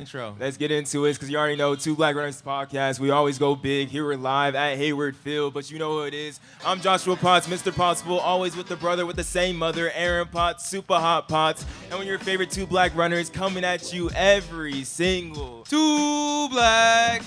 Intro. Let's get into it, because you already know, Two Black Runners podcast. We always go big. Here we're live at Hayward Field, but you know who it is. I'm Joshua Potts, Mr. Possible, always with the brother with the same mother, Aaron Potts, Super Hot Potts, and one of your favorite Two Black Runners coming at you every single Two black.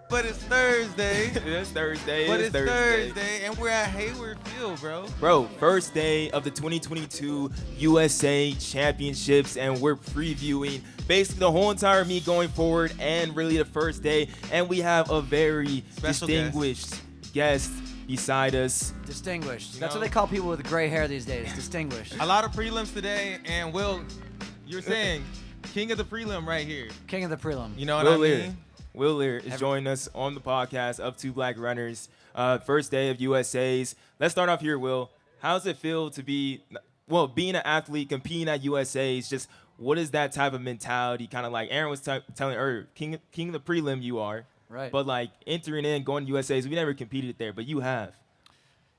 But it's Thursday. It's Thursday. But it's Thursday, and we're at Hayward Field, bro. Bro, first day of the 2022 USA Championships, and we're previewing basically the whole entire meet going forward and really the first day. And we have a very Special distinguished guest beside us. Distinguished. You That's know? what they call people with gray hair these days. Distinguished. A lot of prelims today, and Will, you're saying king of the prelim right here. King of the prelim. You know what Will I Leer. mean? Will Leer is joining us on the podcast of Two Black Runners. First day of USAs. Let's start off here, Will. How does it feel to be, well, being an athlete, competing at USAs? Just what is that type of mentality? Kind of like Aaron was telling her, king of the prelim you are. Right. But like entering in, going to USAs, we never competed there, but you have.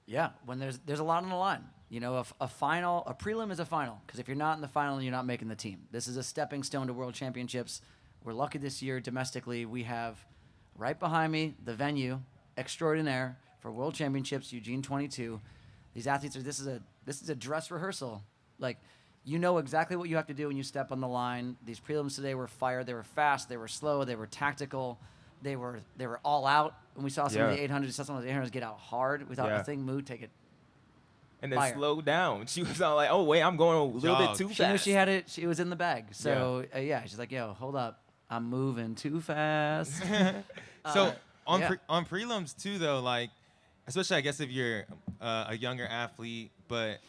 Yeah, when there's a lot on the line. You know, a prelim is a final, because if you're not in the final, you're not making the team. This is a stepping stone to World Championships. We're lucky this year domestically. We have right behind me the venue extraordinaire for World Championships, Eugene 22. These athletes this is a dress rehearsal. Like, you know exactly what you have to do when you step on the line. These prelims today were fire. They were fast. They were slow. They were tactical. They were all out. And we saw some of the 800s. We saw some of the 800s get out hard. We thought Athing Mu take it. And then Fire. slow down. She was all like, oh, wait, I'm going a little bit too fast. She knew she had it. She was in the bag. So, she's like, yo, hold up. I'm moving too fast. So on yeah. on prelims too, though, like, especially I guess if you're a younger athlete, but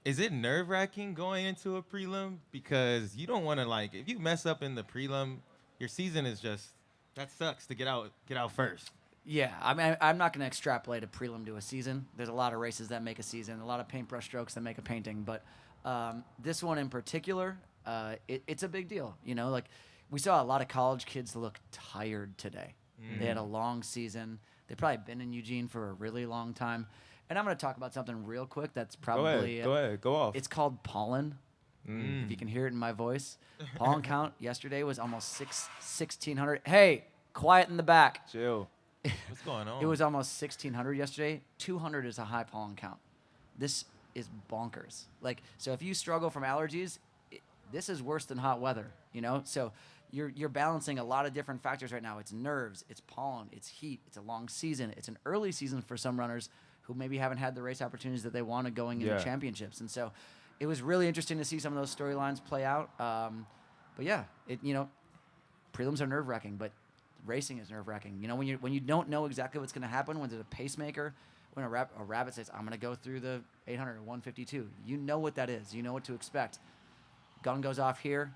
is it nerve-wracking going into a prelim? Because you don't want to, like, if you mess up in the prelim, your season is just, that sucks to get out first. Yeah, I mean, I'm not going to extrapolate a prelim to a season. There's a lot of races that make a season, a lot of paintbrush strokes that make a painting. But this one in particular, it's a big deal. You know, like, we saw a lot of college kids look tired today. They had a long season. They've probably been in Eugene for a really long time. And I'm going to talk about something real quick that's probably... Go ahead. Go off. It's called pollen, if you can hear it in my voice. Pollen count yesterday was almost 1,600. Hey, quiet in the back. Chill. What's going on? It was almost 1,600 yesterday. 200 is a high pollen count. This is bonkers. Like, so if you struggle from allergies, this is worse than hot weather, you know? So you're balancing a lot of different factors right now. It's nerves, it's pollen, it's heat, it's a long season, it's an early season for some runners who maybe haven't had the race opportunities that they wanted going into championships. And so it was really interesting to see some of those storylines play out. But yeah, prelims are nerve-wracking, but racing is nerve-wracking. You know, when you don't know exactly what's going to happen, when there's a pacemaker, when a rabbit says, I'm going to go through the 800 or 152, you know what that is. You know what to expect. Gun goes off here.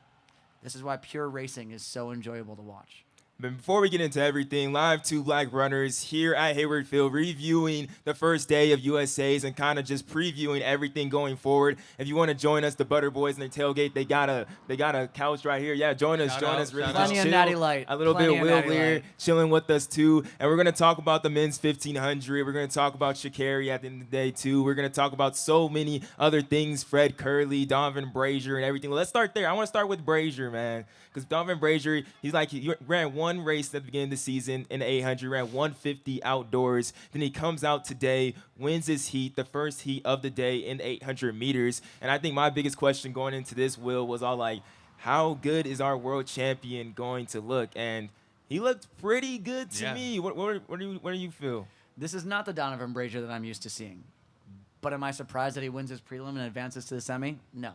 This is why pure racing is so enjoyable to watch. But before we get into everything, live Two Black Runners here at Hayward Field, reviewing the first day of USAs and kind of just previewing everything going forward. If you want to join us, the Butter Boys and the tailgate, they got a couch right here. Yeah, join us. Really, Plenty of Natty Light. A little bit of Will Leer chilling with us too, and we're gonna talk about the men's 1500. We're gonna talk about Sha'Carri at the end of the day too. We're gonna talk about so many other things: Fred Curley, Donovan Brazier, and everything. Let's start there. I want to start with Brazier, man, because Donovan Brazier, he ran one race at the beginning of the season in the 800, ran 150 outdoors. Then he comes out today, wins his heat, the first heat of the day in 800 meters. And I think my biggest question going into this, Will, was all like, how good is our world champion going to look? And he looked pretty good to me. What do you feel? This is not the Donovan Brazier that I'm used to seeing. But am I surprised that he wins his prelim and advances to the semi? No.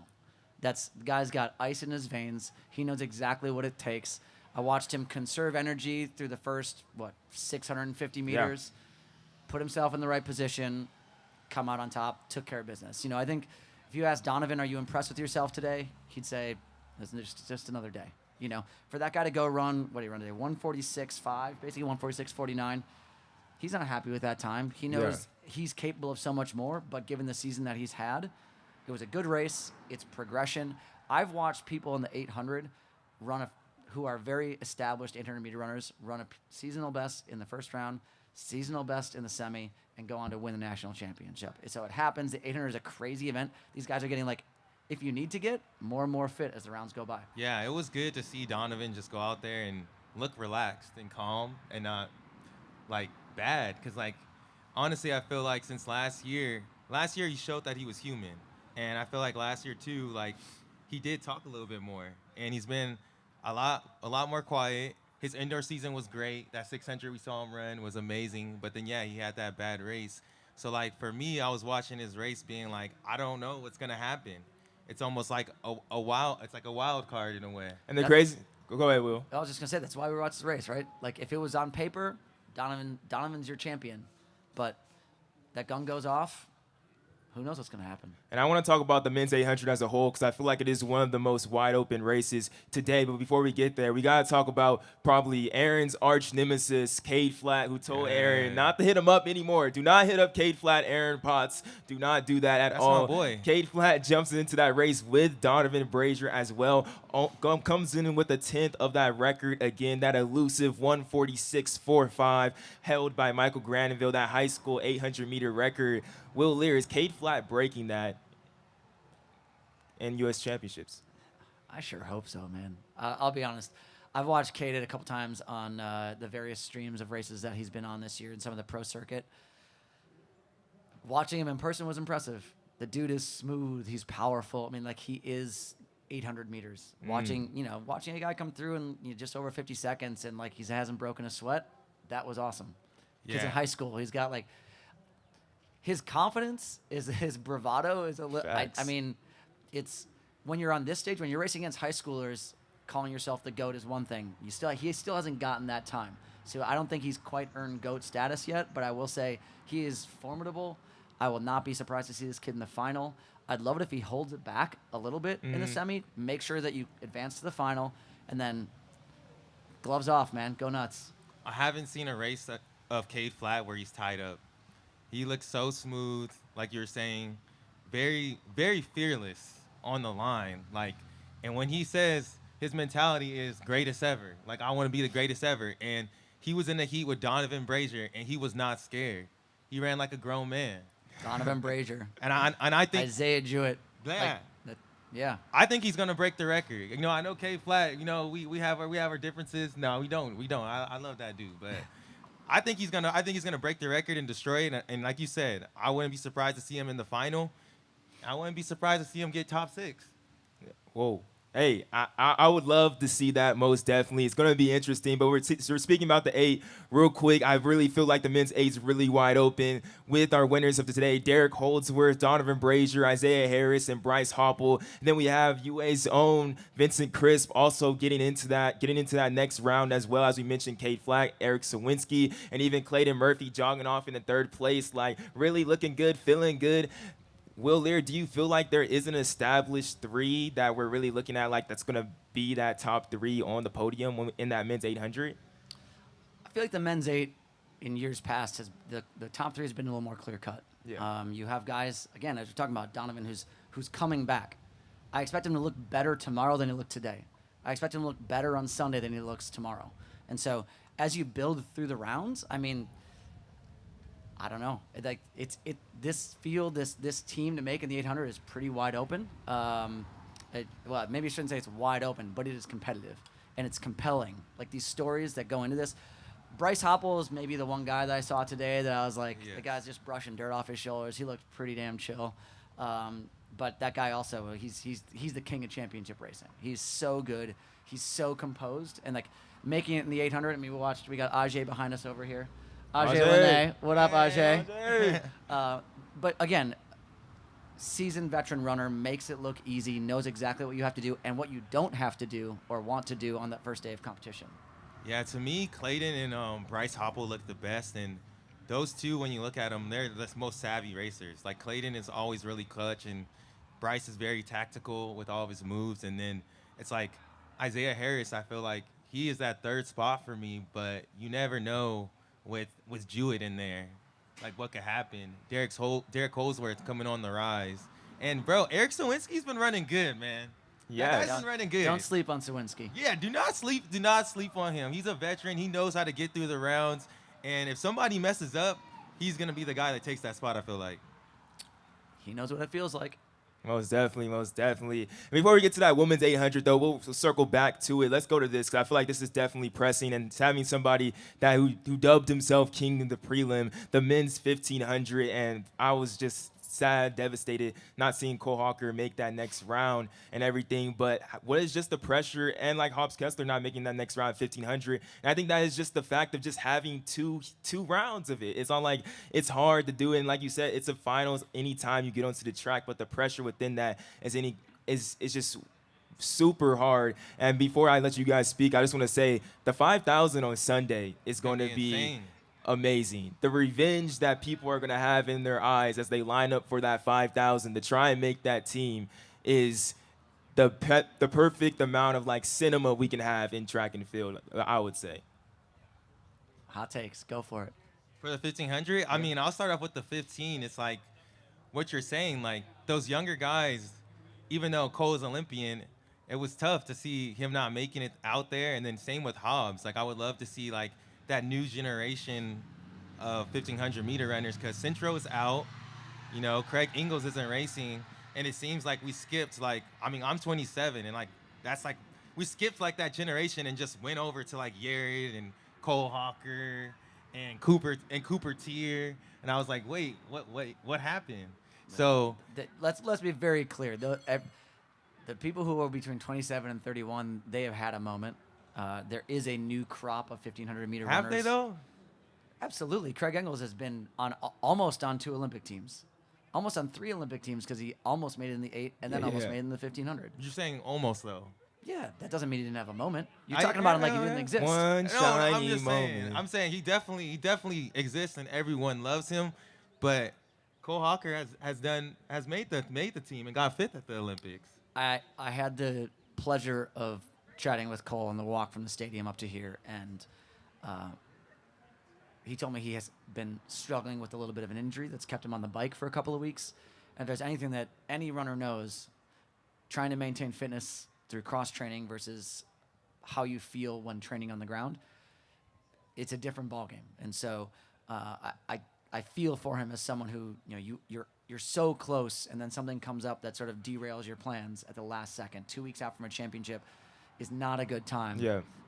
The guy's got ice in his veins. He knows exactly what it takes. I watched him conserve energy through the first, 650 meters, put himself in the right position, come out on top, took care of business. You know, I think if you ask Donovan, are you impressed with yourself today? He'd say, it's just another day. You know, for that guy to go run, what did he run today? 146.5, basically 146.49. He's not happy with that time. He knows he's capable of so much more, but given the season that he's had, it was a good race. It's progression. I've watched people in the 800 who are very established 800 meter runners run a seasonal best in the first round, seasonal best in the semi, and go on to win the national championship. So it happens. The 800 is a crazy event. These guys are getting, like, if you need to get more and more fit as the rounds go by. Yeah, it was good to see Donovan just go out there and look relaxed and calm and not, like, bad. Because, like, honestly, I feel like since last year he showed that he was human. And I feel like last year, too, like, he did talk a little bit more. And he's been a lot more quiet. His indoor season was great. That 600 we saw him run was amazing. But then, yeah, he had that bad race. So, like, for me, I was watching his race being like, I don't know what's going to happen. It's almost like a wild card in a way. And the crazy – go ahead, Will. I was just going to say, that's why we watched the race, right? Like, if it was on paper, Donovan's your champion. But that gun goes off, who knows what's going to happen. And I want to talk about the men's 800 as a whole because I feel like it is one of the most wide-open races today. But before we get there, we got to talk about probably Aaron's arch nemesis, Cade Flatt, who told Aaron not to hit him up anymore. Do not hit up Cade Flatt, Aaron Potts. Do not do that at all. That's my boy. Cade Flatt jumps into that race with Donovan Brazier as well. Comes in with a 10th of that record again, that elusive 146.45 held by Michael Granville, that high school 800-meter record. Will Leer, is Cade Flatt breaking that in U.S. Championships? I sure hope so, man. I'll be honest. I've watched Cade a couple times on the various streams of races that he's been on this year and some of the pro circuit. Watching him in person was impressive. The dude is smooth. He's powerful. I mean, like, he is 800 meters. Watching a guy come through in just over 50 seconds and, like, he hasn't broken a sweat, that was awesome. Because in high school, he's got, like, his confidence, his bravado is a little. I mean, it's when you're on this stage, when you're racing against high schoolers, calling yourself the GOAT is one thing. He still hasn't gotten that time. So I don't think he's quite earned GOAT status yet, but I will say he is formidable. I will not be surprised to see this kid in the final. I'd love it if he holds it back a little bit in the semi. Make sure that you advance to the final, and then gloves off, man. Go nuts. I haven't seen a race of Cade Flatt where he's tied up. He looks so smooth, like you were saying, very, very fearless on the line. Like, and when he says his mentality is greatest ever, like, I want to be the greatest ever. And he was in the heat with Donovan Brazier, and he was not scared. He ran like a grown man. Donovan Brazier. And I think Isaiah Jewett. Yeah. Yeah. I think he's gonna break the record. You know, I know Cade Flatt. You know, we have our differences. No, we don't. I love that dude, but. I think he's gonna break the record and destroy it. And like you said, I wouldn't be surprised to see him in the final. I wouldn't be surprised to see him get top 6. Whoa. Hey, I would love to see that, most definitely. It's going to be interesting, but we're speaking about the 8 real quick. I really feel like the men's 8 is really wide open with our winners of today, Derek Holdsworth, Donovan Brazier, Isaiah Harris, and Bryce Hopple. And then we have UA's own Vincent Crisp also getting into that next round, as well as we mentioned Cade Flatt, Eric Sawinski, and even Clayton Murphy jogging off in the 3rd place. Like, really looking good, feeling good. Will Leer, do you feel like there is an established 3 that we're really looking at, like, that's going to be that top 3 on the podium in that men's 800? I feel like the men's 8 in years past the top 3 has been a little more clear cut. Yeah. You have guys, again, as we're talking about Donovan, who's coming back. I expect him to look better tomorrow than he looked today. I expect him to look better on Sunday than he looks tomorrow. And so as you build through the rounds, I mean, I don't know. This field, this team to make in the 800 is pretty wide open. Well, maybe I shouldn't say it's wide open, but it is competitive and it's compelling. Like, these stories that go into this. Bryce Hopple is maybe the one guy that I saw today that I was like, the guy's just brushing dirt off his shoulders. He looked pretty damn chill. But that guy also, he's the king of championship racing. He's so good. He's so composed, and, like, making it in the 800. I mean, we got Ajay behind us over here. Ajay Lene. What up, Ajay? But again, seasoned veteran runner, makes it look easy, knows exactly what you have to do and what you don't have to do or want to do on that first day of competition. Yeah, to me, Clayton and Bryce Hopple look the best, and those two, when you look at them, they're the most savvy racers. Like, Clayton is always really clutch, and Bryce is very tactical with all of his moves. And then it's like Isaiah Harris, I feel like he is that 3rd spot for me, but you never know with Jewett in there, like, what could happen. Derek Holdsworth coming on the rise. And, bro, Eric Sawinski's been running good, man. Yes. That guy's been running good. Don't sleep on Sawinski. Yeah, do not sleep on him. He's a veteran. He knows how to get through the rounds. And if somebody messes up, he's going to be the guy that takes that spot, I feel like. He knows what it feels like. Most definitely, most definitely. Before we get to that women's 800, though, we'll circle back to it. Let's go to this, because I feel like this is definitely pressing, and having somebody that who dubbed himself king in the prelim, the men's 1500, and I was just sad, devastated, not seeing Cole Hawker make that next round and everything. But what is just the pressure, and like Hobbs Kessler not making that next round 1500? And I think that is just the fact of just having two rounds of it. It's not like it's hard to do it. And like you said, it's a finals anytime you get onto the track, but the pressure within that is just super hard. And before I let you guys speak, I just want to say the 5,000 on Sunday is going to be insane. Amazing. The revenge that people are going to have in their eyes as they line up for that 5,000 to try and make that team is the perfect amount of like cinema we can have in track and field, I would say. Hot takes. Go for it. For the 1500, I mean, I'll start off with the 15. It's like what you're saying, like those younger guys, even though Cole is Olympian, it was tough to see him not making it out there. And then same with Hobbs. Like I would love to see like that new generation of 1500 meter runners, because Centro is out, you know, Craig Ingalls isn't racing, and it seems like we skipped, like, I mean, I'm 27, and like that's like we skipped like that generation and just went over to like Yared and Cole Hawker and Cooper Tier, and I was like, wait, what happened? So Let's be very clear. The people who are between 27 and 31, they have had a moment. There is a new crop of 1,500 meter runners. have they though? Absolutely. Craig Ingalls has been almost on 2 Olympic teams, almost on 3 Olympic teams, because he almost made it in the 8 and then almost made it in the 1,500. You're saying almost though. Yeah, that doesn't mean he didn't have a moment. You're talking about him like he didn't exist. One No, shiny I'm just moment. saying. I'm saying he definitely exists and everyone loves him, but Cole Hawker has made the team and got fifth at the Olympics. I had the pleasure of chatting with Cole on the walk from the stadium up to here, and he told me he has been struggling with a little bit of an injury that's kept him on the bike for a couple of weeks. And if there's anything that any runner knows, trying to maintain fitness through cross-training versus how you feel when training on the ground, it's a different ballgame. And so I feel for him as someone who, you know, you're so close, and then something comes up that sort of derails your plans at the last second. 2 weeks out from a championship is not a good time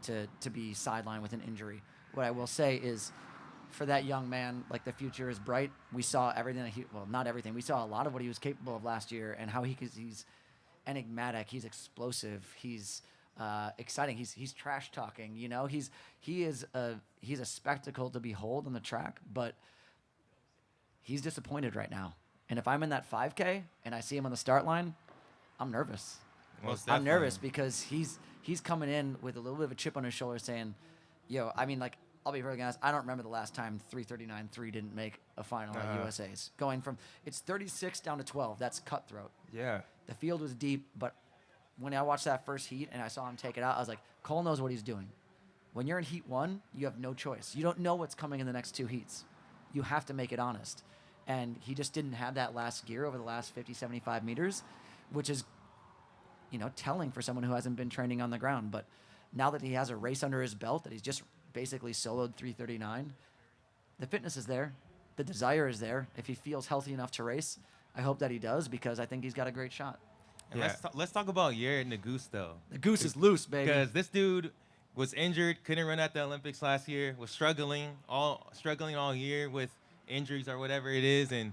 to be sidelined with an injury. What I will say is, for that young man, like, the future is bright. We saw everything that not everything. We saw a lot of what he was capable of last year, and how he's enigmatic, he's explosive, he's exciting, he's trash talking. You know, he's a spectacle to behold on the track, but he's disappointed right now. And if I'm in that 5K and I see him on the start line, I'm nervous. I'm nervous because he's coming in with a little bit of a chip on his shoulder, saying, "Yo, I mean, like, I'll be very honest, I don't remember the last time 339.3 didn't make a final at USA's. Going from, it's 36 down to 12. That's cutthroat. Yeah. The field was deep, but when I watched that first heat and I saw him take it out, I was like, Cole knows what he's doing. When you're in heat 1, you have no choice. You don't know what's coming in the next 2 heats. You have to make it honest. And he just didn't have that last gear over the last 50, 75 meters, which is, you know, telling for someone who hasn't been training on the ground. But now that he has a race under his belt, that he's just basically soloed 339, the fitness is there. The desire is there. If he feels healthy enough to race, I hope that he does, because I think he's got a great shot. And let's talk about Yared and the Goose, though. The Goose is loose, baby. Because this dude was injured, couldn't run at the Olympics last year, was struggling all year with injuries or whatever it is. And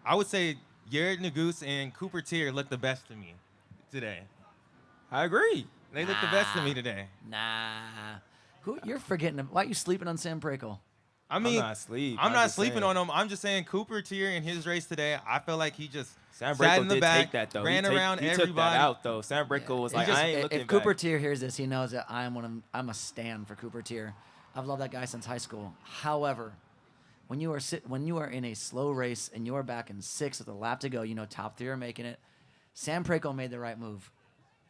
I would say Yared Naguse and Cooper Tier looked the best to me today. I agree. They looked the best to me today. Nah. Who you're forgetting? Why are you sleeping on Sam Prakel? I mean, I'm not sleeping on him. I'm just saying Cooper Tier in his race today, I felt like he just Sam sat in Braco the did back, take that, though. ran around he everybody. took that out, though. Sam Braco was like, I ain't looking If back. Cooper Tier hears this, he knows that I'm a stan for Cooper Tier. I've loved that guy since high school. However, when you are in a slow race and you are back in 6 with a lap to go, you know top 3 are making it. Sam Prakel made the right move.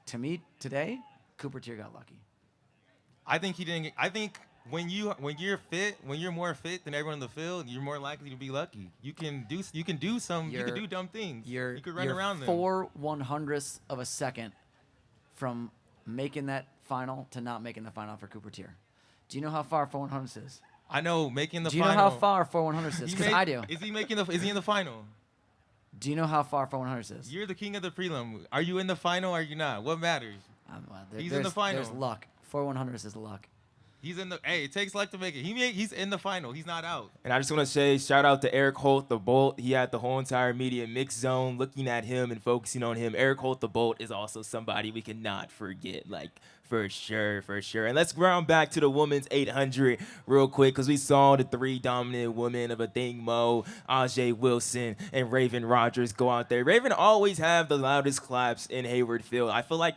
To me, today, Cooper Tier got lucky. I think he didn't. I think when you're more fit than everyone in the field, you're more likely to be lucky. You can do dumb things. You could run around them. 4/100ths of a second from making that final to not making the final for Cooper Tier. Do you know how far 4-100 is? I know making the Do you final. know how far 4-100 is? Because I do. Is he in the final? Do you know how far 4-100 is? You're the king of the prelim. Are you in the final or are you not? What matters? He's in the final. There's luck. 4-100 is luck. He's in the. Hey, it takes luck to make it. He's in the final. He's not out. And I just want to say shout out to Eric Holt, the Bolt. He had the whole entire media mix zone looking at him and focusing on him. Eric Holt, the Bolt, is also somebody we cannot forget, like for sure. And let's round back to the women's 800 real quick because we saw the 3 dominant women of Athing Mu, Ajay Wilson, and Raven Rogers go out there. Raven always have the loudest claps in Hayward Field. I feel like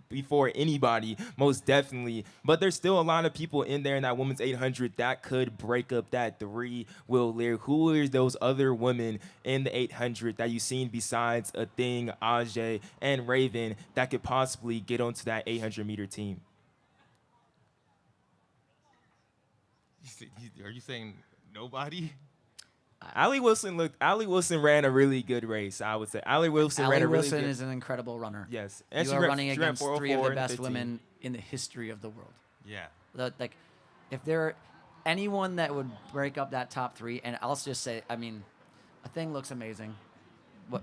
before anybody, most definitely. But there's still a lot of people in there in that women's 800 that could break up that 3. Will Leer, who are those other women in the 800 that you've seen besides Athing, Ajay, and Raven that could possibly get onto that 800-meter team? Are you saying nobody? Allie Wilson ran a really good race, I would say. Allie Wilson ran a really good. is an incredible runner. Yes. And you are running against 3 of the best women in the history of the world. Yeah. Like, if there anyone that would break up that top 3, and I'll just say, I mean, Athing looks amazing.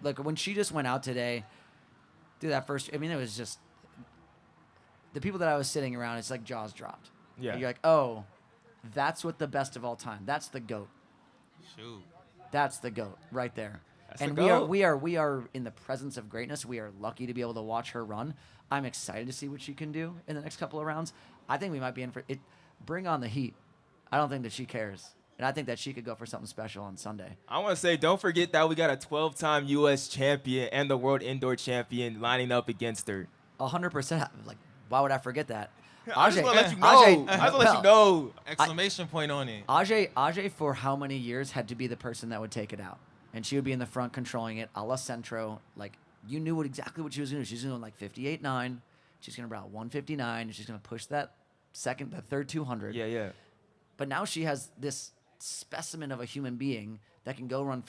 Like when she just went out today, do that first. I mean, it was just the people that I was sitting around. It's like jaws dropped. Yeah. And you're like, oh, that's what the best of all time. That's the GOAT. Shoot. That's the GOAT right there. That's And the we GOAT. are in the presence of greatness. We are lucky to be able to watch her run. I'm excited to see what she can do in the next couple of rounds. I think we might be in for it. Bring on the heat. I don't think that she cares. And I think that she could go for something special on Sunday. I want to say, don't forget that we got a 12-time U.S. champion and the world indoor champion lining up against her. 100%. Like, why would I forget that? I just want to let you know. I just want to let you know. Exclamation point on it. Ajay, for how many years, had to be the person that would take it out. And she would be in the front controlling it, a la Centro. Like, you knew exactly what she was going to do. She's doing like 58.9. She's going to route 159. And she's going to push that third 200. Yeah. But now she has this specimen of a human being that can go run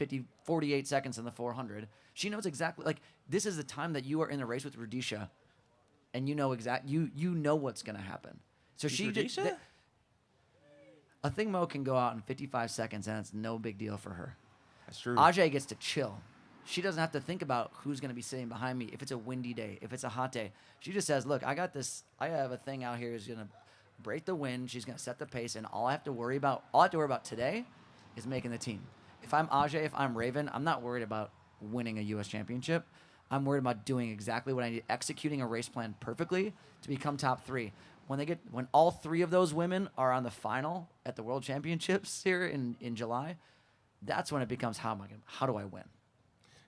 48 seconds in the 400. She knows exactly, like, this is the time that you are in a race with Rudisha, and you know you know what's going to happen. So she did. Athing Mu can go out in 55 seconds, and it's no big deal for her. That's true. Ajay gets to chill. She doesn't have to think about who's going to be sitting behind me. If it's a windy day, if it's a hot day, she just says, look, I got this. I have a thing out here who's going to break the wind. She's going to set the pace, and all I have to worry about today is making the team. If I'm Ajay, if I'm Raven, I'm not worried about winning a U.S. championship. I'm worried about doing exactly what I need, executing a race plan perfectly to become top 3. When all 3 of those women are on the final at the World Championships here in July, that's when it becomes how do I win?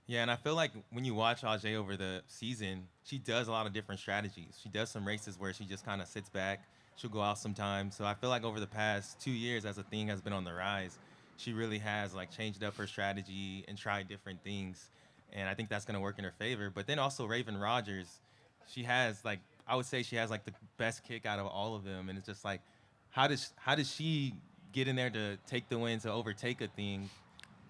Yeah, and I feel like when you watch Ajay over the season, she does a lot of different strategies. She does some races where she just kind of sits back. She'll go out sometimes. So I feel like over the past 2 years, as Athing has been on the rise, she really has like changed up her strategy and tried different things. And I think that's going to work in her favor. But then also Raven Rogers, she has like, I would say she has like the best kick out of all of them. And it's just like, how does she get in there to take the win, to overtake Athing?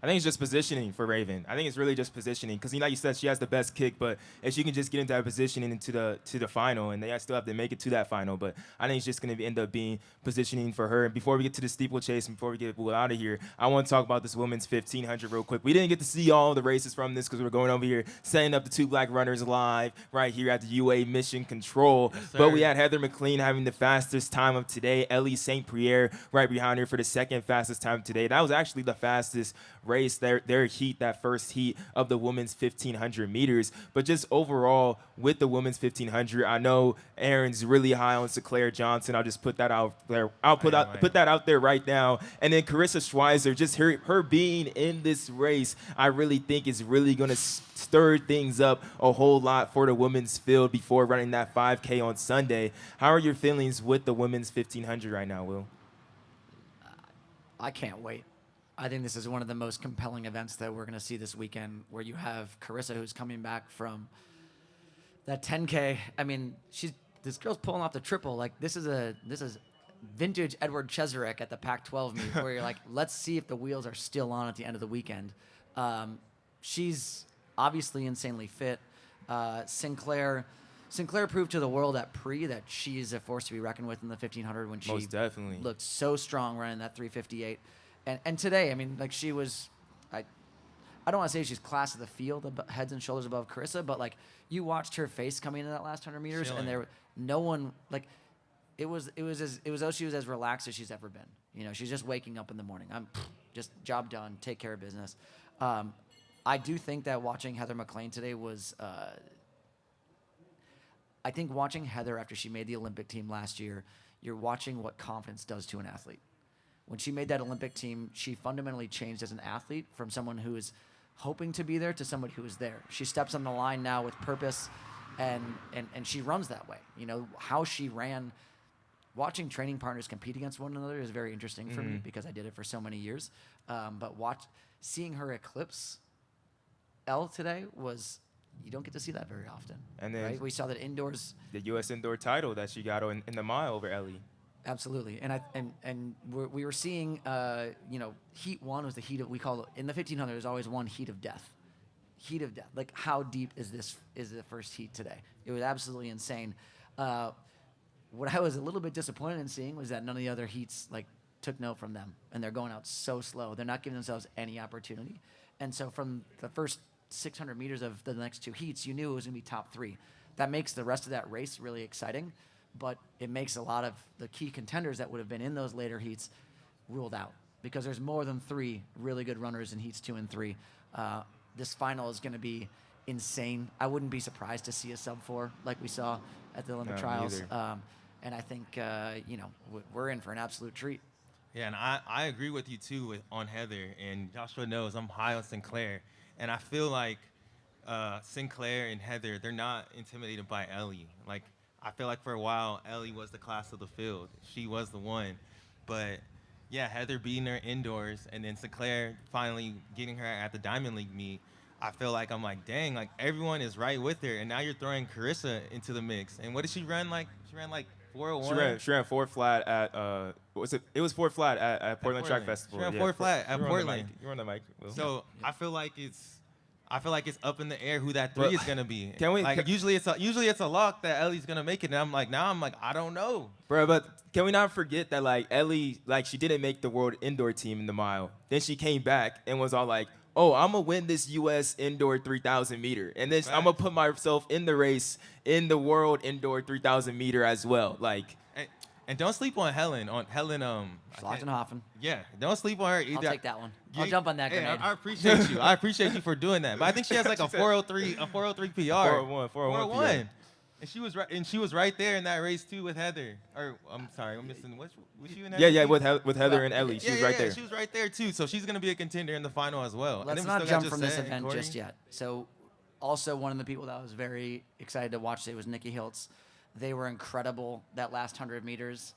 I think it's just positioning for Raven. I think it's really just positioning because, like you said, she has the best kick, but if she can just get into that positioning into the final, and they still have to make it to that final, but I think it's just going to end up being positioning for her. And before we get to the steeplechase, and before we get Will out of here, I want to talk about this women's 1500 real quick. We didn't get to see all the races from this because we're going over here setting up the 2 black runners live right here at the UA Mission Control. Yes, but we had Heather McLean having the fastest time of today. Ellie St. Pierre right behind her for the second fastest time today. That was actually the fastest race, their heat, that first heat of the women's 1500 meters. But just overall with the women's 1500, I know Aaron's really high on Sha'Carri Johnson. I'll just put that out there. Put that out there right now. And then Carissa Schweizer, just her being in this race, I really think is really going to stir things up a whole lot for the women's field before running that 5K on Sunday. How are your feelings with the women's 1500 right now, Will? I can't wait. I think this is one of the most compelling events that we're going to see this weekend, where you have Carissa, who's coming back from that 10K. I mean, this girl's pulling off the triple. Like, this is vintage Edward Cheserek at the Pac-12 meet, where you're like, let's see if the wheels are still on at the end of the weekend. She's obviously insanely fit. Sinclair Sinclair proved to the world at pre that she is a force to be reckoned with in the 1500 when she Most definitely looked so strong running that 358. And today, I mean, like she was, I don't want to say she's class of the field, heads and shoulders above Carissa, but like you watched her face coming into that last 100 meters, Chilling. and there no one like it was though she was as relaxed as she's ever been. You know, she's just waking up in the morning. I'm just job done, take care of business. I do think that watching Heather McLean today was. I think watching Heather after she made the Olympic team last year, you're watching what confidence does to an athlete. When she made that Olympic team, she fundamentally changed as an athlete from someone who is hoping to be there to somebody who is there. She steps on the line now with purpose, and she runs that way. You know, how she ran, watching training partners compete against one another is very interesting for me because I did it for so many years. But seeing her eclipse Elle today was, you don't get to see that very often. And then right? We saw that indoors. the U.S. indoor title that she got in the mile over Ellie. Absolutely, and we were seeing, you know, heat one was the heat of, we call it, in the 1500 there's always one heat of death. Heat of death. Like, how deep is the first heat today? It was absolutely insane. What I was a little bit disappointed in seeing was that none of the other heats like took note from them, and they're going out so slow. They're not giving themselves any opportunity, and so from the first 600 meters of the next two heats, you knew it was going to be top three. That makes the rest of that race really exciting, but it makes a lot of the key contenders that would have been in those later heats ruled out because there's more than three really good runners in heats 2 and 3. This final is going to be insane. I wouldn't be surprised to see a sub-4 like we saw at the Olympic trials. And I think, you know, we're in for an absolute treat. Yeah, and I agree with you, too, on Heather. And Joshua knows I'm high on Sinclair. And I feel like Sinclair and Heather, they're not intimidated by Ellie. Like, I feel like for a while, Ellie was the class of the field. She was the one. But, yeah, Heather beating her indoors and then Sinclair finally getting her at the Diamond League meet, I feel like I'm like, dang, like everyone is right with her. And now you're throwing Carissa into the mix. And what did she run like? She ran like 401. She ran 4 flat at it was 4 flat at Portland Track Festival. She ran 4 flat at Portland. You're on the mic. Will. So I feel like it's up in the air who that 3 is gonna be. Can we? Like usually it's a lock that Ellie's gonna make it, and I'm like I don't know, Bro, but can we not forget that like Ellie, like she didn't make the world indoor team in the mile. Then she came back and was all like, oh, I'm going to win this U.S. indoor 3,000 meter. And then I'm going to put myself in the race in the world indoor 3,000 meter as well. Like, and don't sleep on Helen. Schlachtenhofen. Yeah, don't sleep on her either. I'll take that one. I'll jump on that grenade. I appreciate you. I appreciate you for doing that. But I think she has like a 403 PR. 401. And she was right there in that race too with Heather. Or I'm sorry, I'm missing. Was she in that? Yeah, with Heather and Ellie, she was right there. She was right there too. So she's gonna be a contender in the final as well. Let's not jump from this event just yet. So, also one of the people that I was very excited to watch today was Nikki Hiltz. They were incredible that last 100 meters.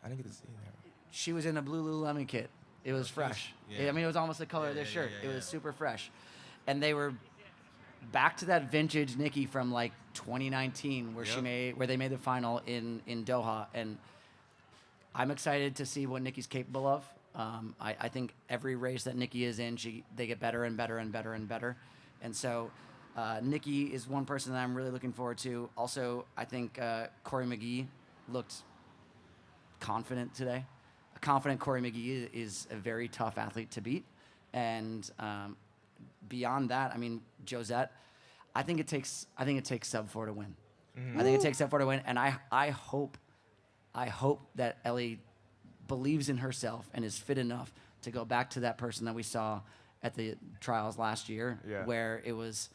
I didn't get to see that. She was in a blue Lululemon kit. It was fresh. Yeah. I mean, it was almost the color of their shirt. Yeah. It was super fresh, and they were back to that vintage Nikki from like 2019 where they made the final in Doha, and I'm excited to see what Nikki's capable of. I think every race that Nikki is in, they get better and better and better and better, and so Nikki is one person that I'm really looking forward to. Also, I think Corey McGee looked confident today. A confident Corey McGee is a very tough athlete to beat, and beyond that, I mean, Josette, I think it takes sub-4 to win. Mm-hmm. I think it takes sub-4 to win, and I hope that Ellie believes in herself and is fit enough to go back to that person that we saw at the trials last year, where it was,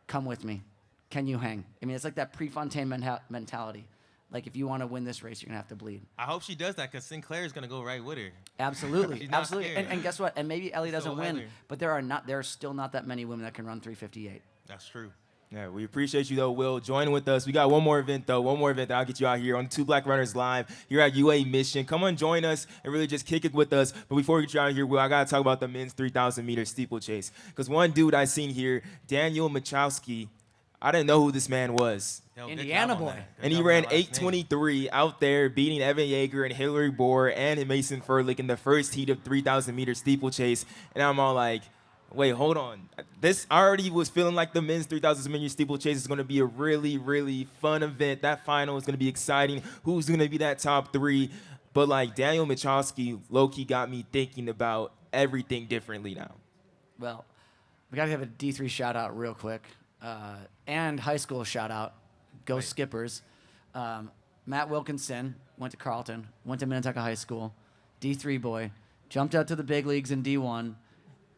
come with me, can you hang? I mean, it's like that Prefontaine mentality. Like, if you want to win this race, you're going to have to bleed. I hope she does that because Sinclair is going to go right with her. Absolutely. She's not Absolutely. scared. And guess what? And maybe Ellie doesn't win, Heather. but there are still not that many women that can run 358. That's true. Yeah, we appreciate you, though, Will, joining with us. We got one more event that I'll get you out here on Two Black Runners Live here at UA Mission. Come on, join us and really just kick it with us. But before we get you out of here, Will, I got to talk about the men's 3,000-meter steeplechase. Because one dude I seen here, Daniel Machowski, I didn't know who this man was. Indiana boy. And he ran 8:23 out there, beating Evan Yeager and Hillary Bohr and Mason Furlick in the first heat of 3,000-meter steeplechase. And I'm all like, Wait, hold on. This already was feeling like the men's 3,000 meter steeplechase is going to be a really, really fun event. That final is going to be exciting. Who's going to be that top 3? But like Daniel Michalski, low-key got me thinking about everything differently now. Well, we got to have a D3 shout out real quick, and high school shout out. Go Right. Skippers. Matt Wilkinson went to Carleton, went to Minnetonka High School, D3 boy, jumped out to the big leagues in D1,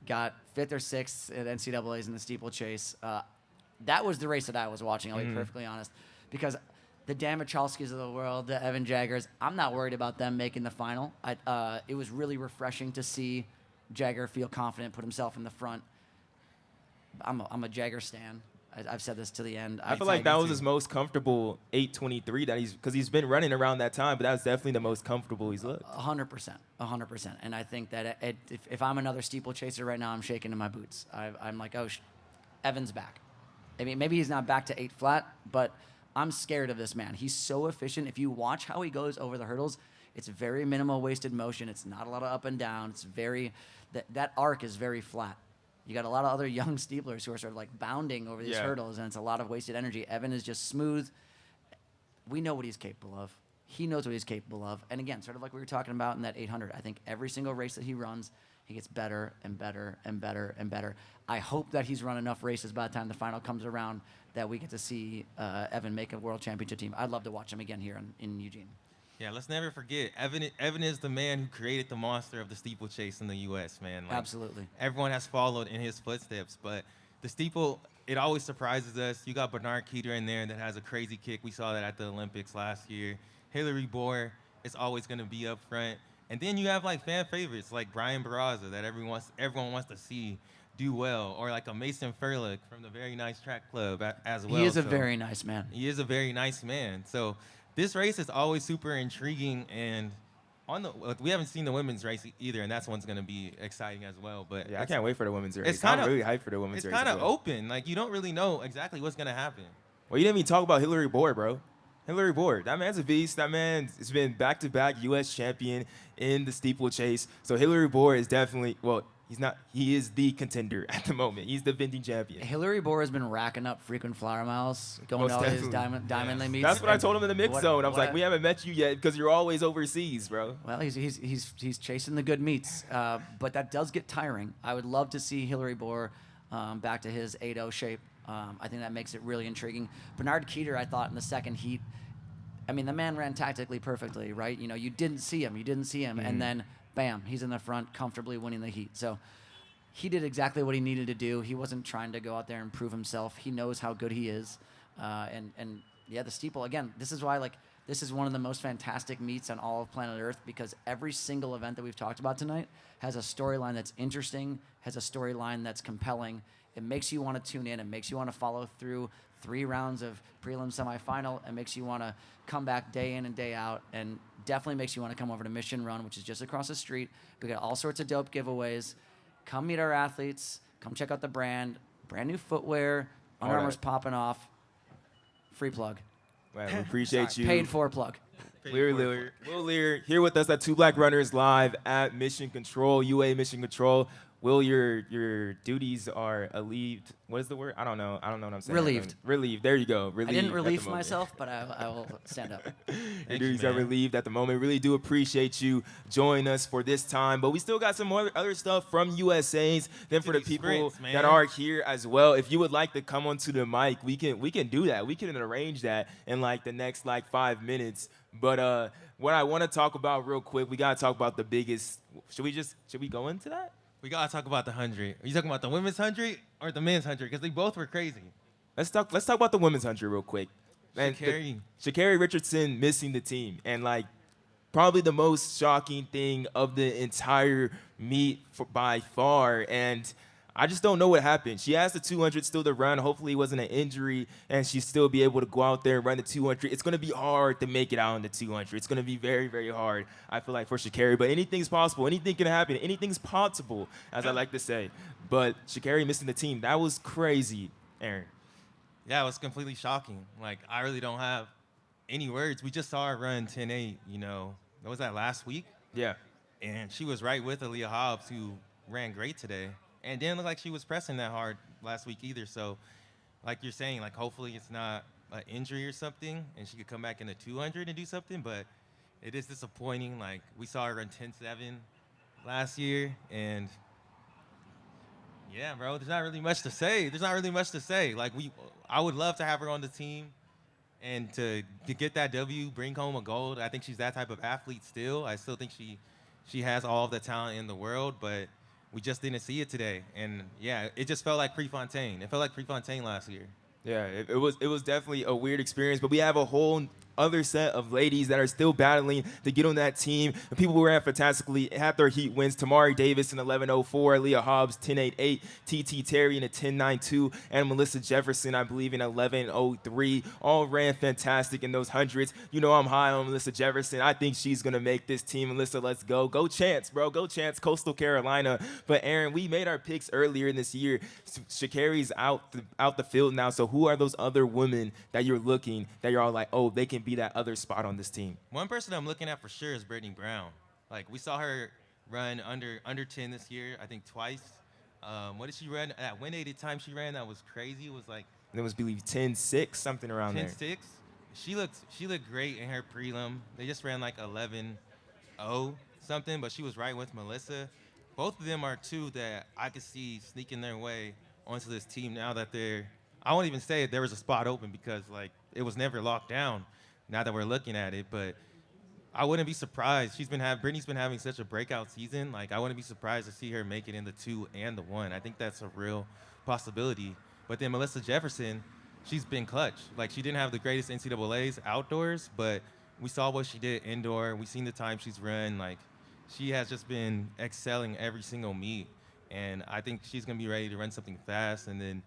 got 5th or 6th at NCAA's in the steeplechase. That was the race that I was watching, I'll be perfectly honest, because the Dan Michalskis of the world, the Evan Jaggers, I'm not worried about them making the final. It was really refreshing to see Jagger feel confident, put himself in the front. I'm a Jagger stan. I've said this to the end. I feel like that was his most comfortable 8:23 that because he's been running around that time, but that was definitely the most comfortable he's looked. 100%. And I think that if I'm another steeplechaser right now, I'm shaking in my boots. I'm like, oh, Evan's back. I mean, maybe he's not back to 8 flat, but I'm scared of this man. He's so efficient. If you watch how he goes over the hurdles, it's very minimal wasted motion. It's not a lot of up and down. It's very that arc is very flat. You got a lot of other young steeplers who are sort of like bounding over these hurdles, and it's a lot of wasted energy. Evan is just smooth. We know what he's capable of. He knows what he's capable of. And again, sort of like we were talking about in that 800, I think every single race that he runs, he gets better and better and better and better. I hope that he's run enough races by the time the final comes around that we get to see Evan make a world championship team. I'd love to watch him again here in Eugene. Yeah, let's never forget, Evan is the man who created the monster of the steeplechase in the U.S., man. Like, Absolutely. Everyone has followed in his footsteps, but the steeple, it always surprises us. You got Bernard Keeter in there that has a crazy kick. We saw that at the Olympics last year. Hillary Bohr is always going to be up front. And then you have, like, fan favorites like Brian Barraza that everyone wants to see do well, or like a Mason Furlick from the Very Nice Track Club as well. He is a very nice man. He is a very nice man. So this race is always super intriguing, and we haven't seen the women's race either, and that's one's going to be exciting as well. But Yeah, I can't wait for the women's race. I'm really hyped for the women's race. It's kind as of well. open. Like, you don't really know exactly what's going to happen. Well, you didn't even talk about Hillary Bohr, bro. Hillary Bohr, that man's a beast. That man has been back-to-back U.S. champion in the steeplechase. So Hillary Bohr is definitely, well, he's not. He is the contender at the moment. He's the defending champion. Hillary Bohr has been racking up frequent flower miles, going Most to all his definitely. diamond lane meets. That's what I told him in the mix zone. I was like, what we haven't met you yet because you're always overseas, bro. Well, he's chasing the good meets, but that does get tiring. I would love to see Hillary Bohr back to his 8-0 shape. I think that makes it really intriguing. Bernard Keeter, I thought in the second heat, I mean, the man ran tactically perfectly, right? You know, you didn't see him, and then bam, he's in the front, comfortably winning the heat. So he did exactly what he needed to do. He wasn't trying to go out there and prove himself. He knows how good he is, and yeah, the steeple again. This is why this is one of the most fantastic meets on all of planet Earth, because every single event that we've talked about tonight has a storyline that's interesting, has a storyline that's compelling. It makes you want to tune in. It makes you want to follow through 3 rounds of prelim semifinal. It makes you want to come back day in and day out, and definitely makes you want to come over to Mission Run, which is just across the street. We got all sorts of dope giveaways. Come meet our athletes. Come check out the brand new footwear. Under Armour's popping off. Free plug. Man, we appreciate you. Paid for plug. Will Leer here with us at Two Black Runners live at Mission Control, UA Mission Control. Will, your duties are relieved. What is the word? I don't know what I'm saying. Relieved. Relieved. There you go. Relieved. I didn't at the relieve moment. myself, but I will stand up. Your duties are relieved at the moment. Really do appreciate you joining us for this time. But we still got some more other stuff from USA's. Then for the people that are here as well, if you would like to come onto the mic, we can do that. We can arrange that in like the next 5 minutes. But what I want to talk about real quick, we gotta talk about the biggest. Should we go into that? We got to talk about the 100. Are you talking about the women's 100 or the men's 100? Because they both were crazy. Let's talk about the women's 100 real quick. Sha'Carri Richardson missing the team, and probably the most shocking thing of the entire meet by far. And I just don't know what happened. She has the 200 still to run. Hopefully it wasn't an injury, and she'll still be able to go out there and run the 200. It's going to be hard to make it out on the 200. It's going to be very, very hard, I feel like, for Sha'Carri. But anything's possible. Anything can happen. Anything's possible, as I like to say. But Sha'Carri missing the team, that was crazy, Aaron. Yeah, it was completely shocking. I really don't have any words. We just saw her run 10.8, what was that, last week? Yeah. And she was right with Aaliyah Hobbs, who ran great today. and didn't look like she was pressing that hard last week either. So, like you're saying, like hopefully it's not an injury or something, and she could come back in the 200 and do something. But it is disappointing. Like we saw her run 10.7 last year, and yeah, bro, there's not really much to say. Like I would love to have her on the team, and to get that W, bring home a gold. I think she's that type of athlete still. I still think she has all of the talent in the world, but we just didn't see it today. And yeah, it just felt like Prefontaine. It felt like Prefontaine last year. Yeah, it was definitely a weird experience, but we have a whole other set of ladies that are still battling to get on that team. The people who ran fantastically had their heat wins. Tamari Davis in 11.04, Leah Hobbs 10.88, TT Terry in a 10.92, and Melissa Jefferson, I believe, in 11.03. All ran fantastic in those hundreds. You know I'm high on Melissa Jefferson. I think she's going to make this team. Melissa, let's go. Go Chance, bro. Go Chance, Coastal Carolina. But, Aaron, we made our picks earlier in this year. Sha'Carri's out the field now, so who are those other women that you're looking, that you're all like, oh, they can be that other spot on this team? One person I'm looking at for sure is Brittany Brown. Like we saw her run under 10 this year, I think twice. What did she run? That 180 time she ran, that was crazy. It was like It was, believe, 10.6, something around there. 10.6. She looked great in her prelim. They just ran like 11.0 something, but she was right with Melissa. Both of them are two that I could see sneaking their way onto this team now that I won't even say there was a spot open because like it was never locked down now that we're looking at it, but I wouldn't be surprised. Brittany's been having such a breakout season. Like I wouldn't be surprised to see her make it in the 2 and the 1. I think that's a real possibility. But then Melissa Jefferson, she's been clutch. Like she didn't have the greatest NCAAs outdoors, but we saw what she did indoor. We've seen the time she's run. Like she has just been excelling every single meet. And I think she's going to be ready to run something fast. And then,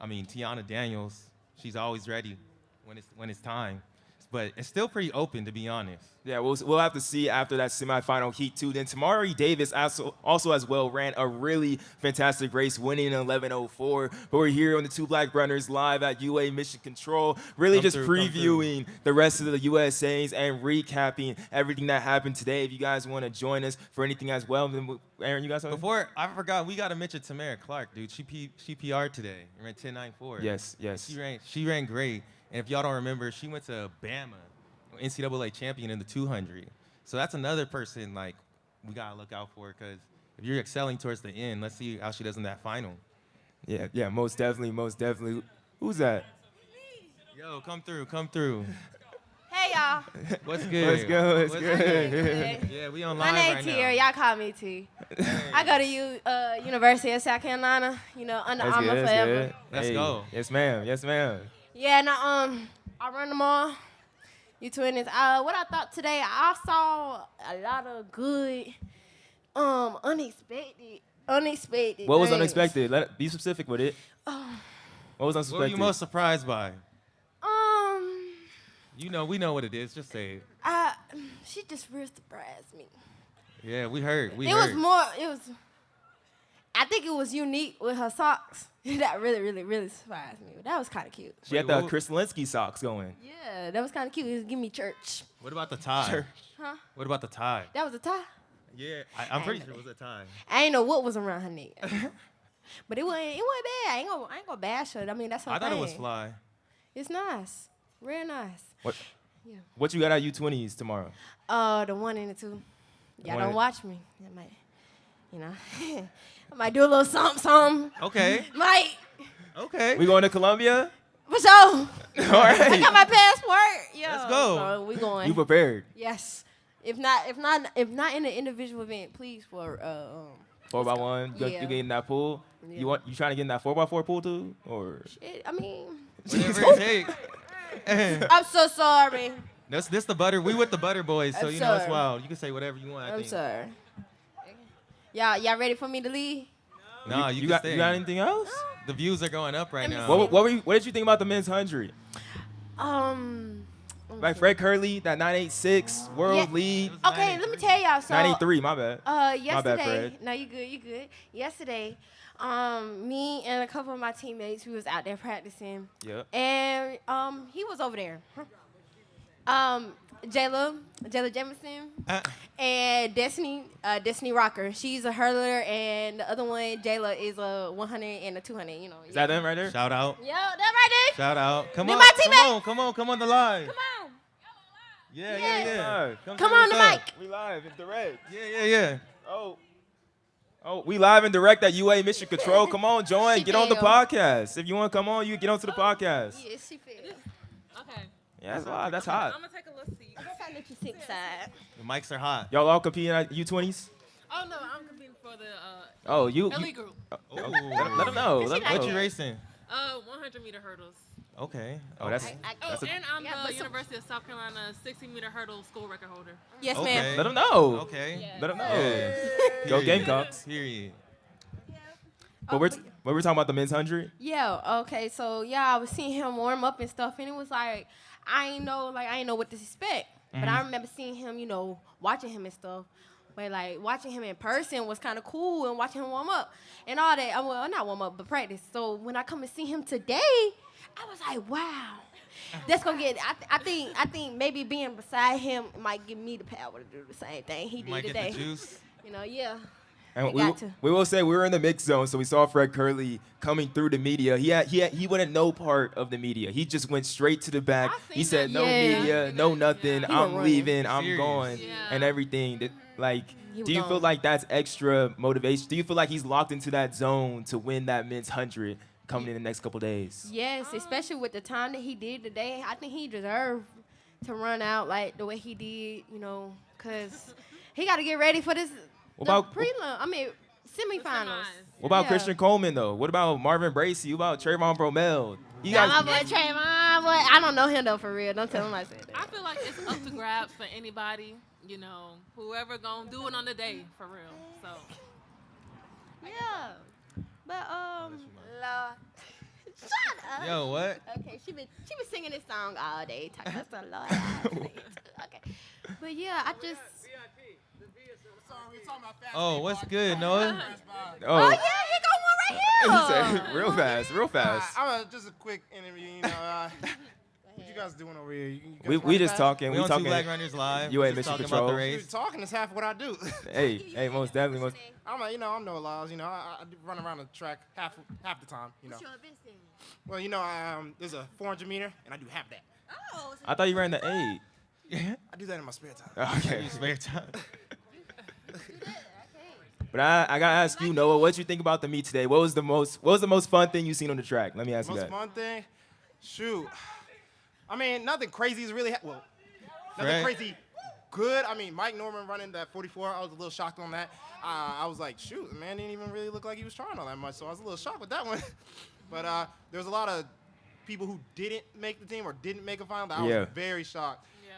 I mean, Tiana Daniels, she's always ready when it's time. But it's still pretty open, to be honest. Yeah, we'll have to see after that semifinal heat, too. Then Tamari Davis also as well ran a really fantastic race, winning in 11.04. But we're here on the Two Black Runners live at UA Mission Control, really just previewing the rest of the USAs and recapping everything that happened today. If you guys want to join us for anything as well, then Aaron, you guys have Before, I forgot, we got to mention Tamara Clark, dude. She PR'd today. Ran 10.94. Yes. She ran great. And if y'all don't remember, she went to Bama, NCAA champion in the 200. So that's another person, like, we got to look out for because if you're excelling towards the end, let's see how she does in that final. Yeah, most definitely. Who's that? Yo, come through. Hey, y'all. What's good? What's good? Yeah, we on My live name right T, now. or y'all call me T. I go to University of South Carolina, Under Armour forever. Let's go. Yes, ma'am. Yeah, and I run them all. U20s. What I thought today, I saw a lot of good, unexpected. What was things. unexpected? Be specific with it. What was unexpected? What were you most surprised by? We know what it is. Just say it. She just real surprised me. Yeah, we heard. I think it was unique with her socks. That really surprised me. That was kind of cute. She had the Chris Linsky socks going. Yeah, that was kind of cute. It was give me church. What about the tie? Church. Huh? What about the tie? That was a tie? Yeah, I'm pretty sure it was a tie. I ain't know what was around her neck. But it wasn't bad. I ain't gonna bash her. I mean, that's her I thought it was thing. fly. It's nice. Real nice. What? Yeah. What you got at U20s tomorrow? The 1 and the 2. Y'all one don't and- watch me. I might, I might do a little something. Okay. Might. Okay. We going to Columbia? For sure. All I right. got my passport. Yo, Let's go. So we going. You prepared? Yes. If not in an individual event, please for 4x1. You Yeah. getting that pool? Yeah. You trying to get in that 4x4 pool too? Or I mean, Whatever it takes. I'm so sorry. This the butter. We with the butter boys, so I'm you know it's sorry. wild. You can say whatever you want. I I'm think. sorry. Y'all ready for me to leave? No, you can got stay. you got anything else? The views are going up right now. What did you think about the men's 100? Like Fred Curley, that 986 world Yeah. lead. Okay, let me tell y'all. So 983, my bad. yesterday. Fred. No, you good. Yesterday, me and a couple of my teammates, we was out there practicing. Yep. And he was over there. Jayla Jamison, and Destiny Rocker. She's a hurler, and the other one, Jayla, is a 100 and a 200. You know. Is that them right there? Shout out. Yo, that right there. Shout out. Come They're on. my Come teammates. on. Come on. Come on the live. Come on. Yeah, Yeah. yeah. Come say on what's the up. mic. We live and direct. Yeah. Oh, we live and direct at UA Mission Control. Come on, join. She Get on the failed. podcast. If you want to come on, you get onto the podcast. Yeah, she feel. Okay. Yeah, that's live. That's hot. I'm gonna take a little seat. I guess I let you sit side. The mics are hot. Y'all all competing at U20s? Oh no, I'm competing for the Oh, you. elite group. Let them know. Let 'em What know. you racing? 100-meter hurdles. Okay. Oh, that's. Oh, and I'm Yeah, the but so- University of South Carolina 60-meter hurdle school record holder. Yes, Okay. ma'am. Let them know. Okay. Yeah. Let them know. Yeah. Go Period. Gamecocks. Period. But we're talking about the men's 100. Yeah, okay, so yeah, I was seeing him warm up and stuff, and it was like I ain't know what to expect. But I remember seeing him, you know, watching him and stuff. But like watching him in person was kind of cool, and watching him warm up and all that. Well, not warm up, but practice. So when I come and see him today, I was like, wow, that's gonna get. I think maybe being beside him might give me the power to do the same thing he You did might today. get the juice. You know, yeah. And I got to. we will say we were in the mix zone, so we saw Fred Curley coming through the media. He wanted no part of the media. He just went straight to the back. I seen He said that. no Yeah. media, no nothing. He I'm was leaving. I'm Serious. going, Yeah. and everything. Like, He was do you feel gone. like that's extra motivation? Do you feel like he's locked into that zone to win that men's 100 coming in the next couple days? Yes, especially with the time that he did today. I think he deserved to run out like the way he did, you know, because he got to get ready for this What the about- prelim. I mean, semifinals. semis. What about Yeah. Christian Coleman though? What about Marvin Bracey? What about Trayvon Bromell? You Nah, guys, my boy Trayvon, boy, I don't know him though for real. Don't tell him I said that. I feel like it's up to grabs for anybody. You know, whoever gonna do it on the day for real. So Yeah, but Lord. Shut up. Yo, what? Okay, she been singing this song all day. Talking about some Lord. Okay, but yeah, I just. Oh, what's good, Noah? Oh yeah, he got one right He here. said, real fast, real fast. Just a quick interview, you know. What you guys doing over here? You guys We running just fast? talking. We We on Two talking. Black Runners Live. UA Just Mission talking Control. about the Dude, race. talking is half what I do. Hey, most definitely. Most, I'm Noah Lyles. You know, I do run around the track half the time. You know. Well, you know, there's a 400 meter, and I do half that. Oh, I thought you ran the 8. I do that in my spare time. Okay. Spare time. But I gotta ask you, Noah, what you think about the meet today? What was the most fun thing you seen on the track? Let me ask you Most that. fun thing, shoot. I mean, nothing crazy is really nothing Right. crazy good. I mean, Mike Norman running that 44, I was a little shocked on that. I was like, shoot, the man didn't even really look like he was trying all that much, so I was a little shocked with that one. But there was a lot of people who didn't make the team or didn't make a final that I Yeah. was very shocked. Yeah.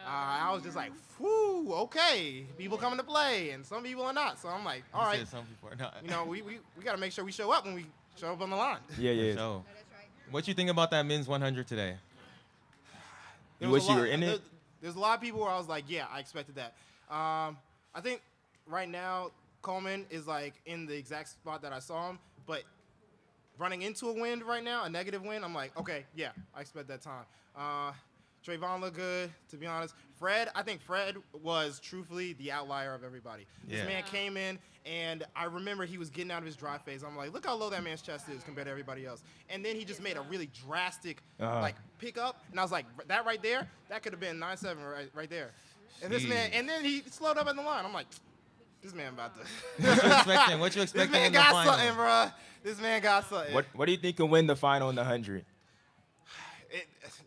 I was just like, whew, okay, people coming to play, and some people are not. So I'm like, all You right, said some people are not. you know, we got to make sure we show up when we show up on the line. Yeah. So, what you think about that men's 100 today? You There wish was a you lot- were in it? There's a lot of people where I was like, yeah, I expected that. I think right now Coleman is like in the exact spot that I saw him, but running into a wind right now, a negative wind, I'm like, okay, yeah, I expect that time. Trayvon looked good, to be honest. I think Fred was truthfully the outlier of everybody. This Yeah. man came in, and I remember he was getting out of his dry phase. I'm like, look how low that man's chest is compared to everybody else. And then he just made a really drastic like pick up, and I was like, that right there, that could have been 9-7 right there. And this man, and then he slowed up in the line. I'm like, this man about to. What you expecting? What you This expecting man in the got final? something, bruh. This man got something. What do you think can win the final in the 100?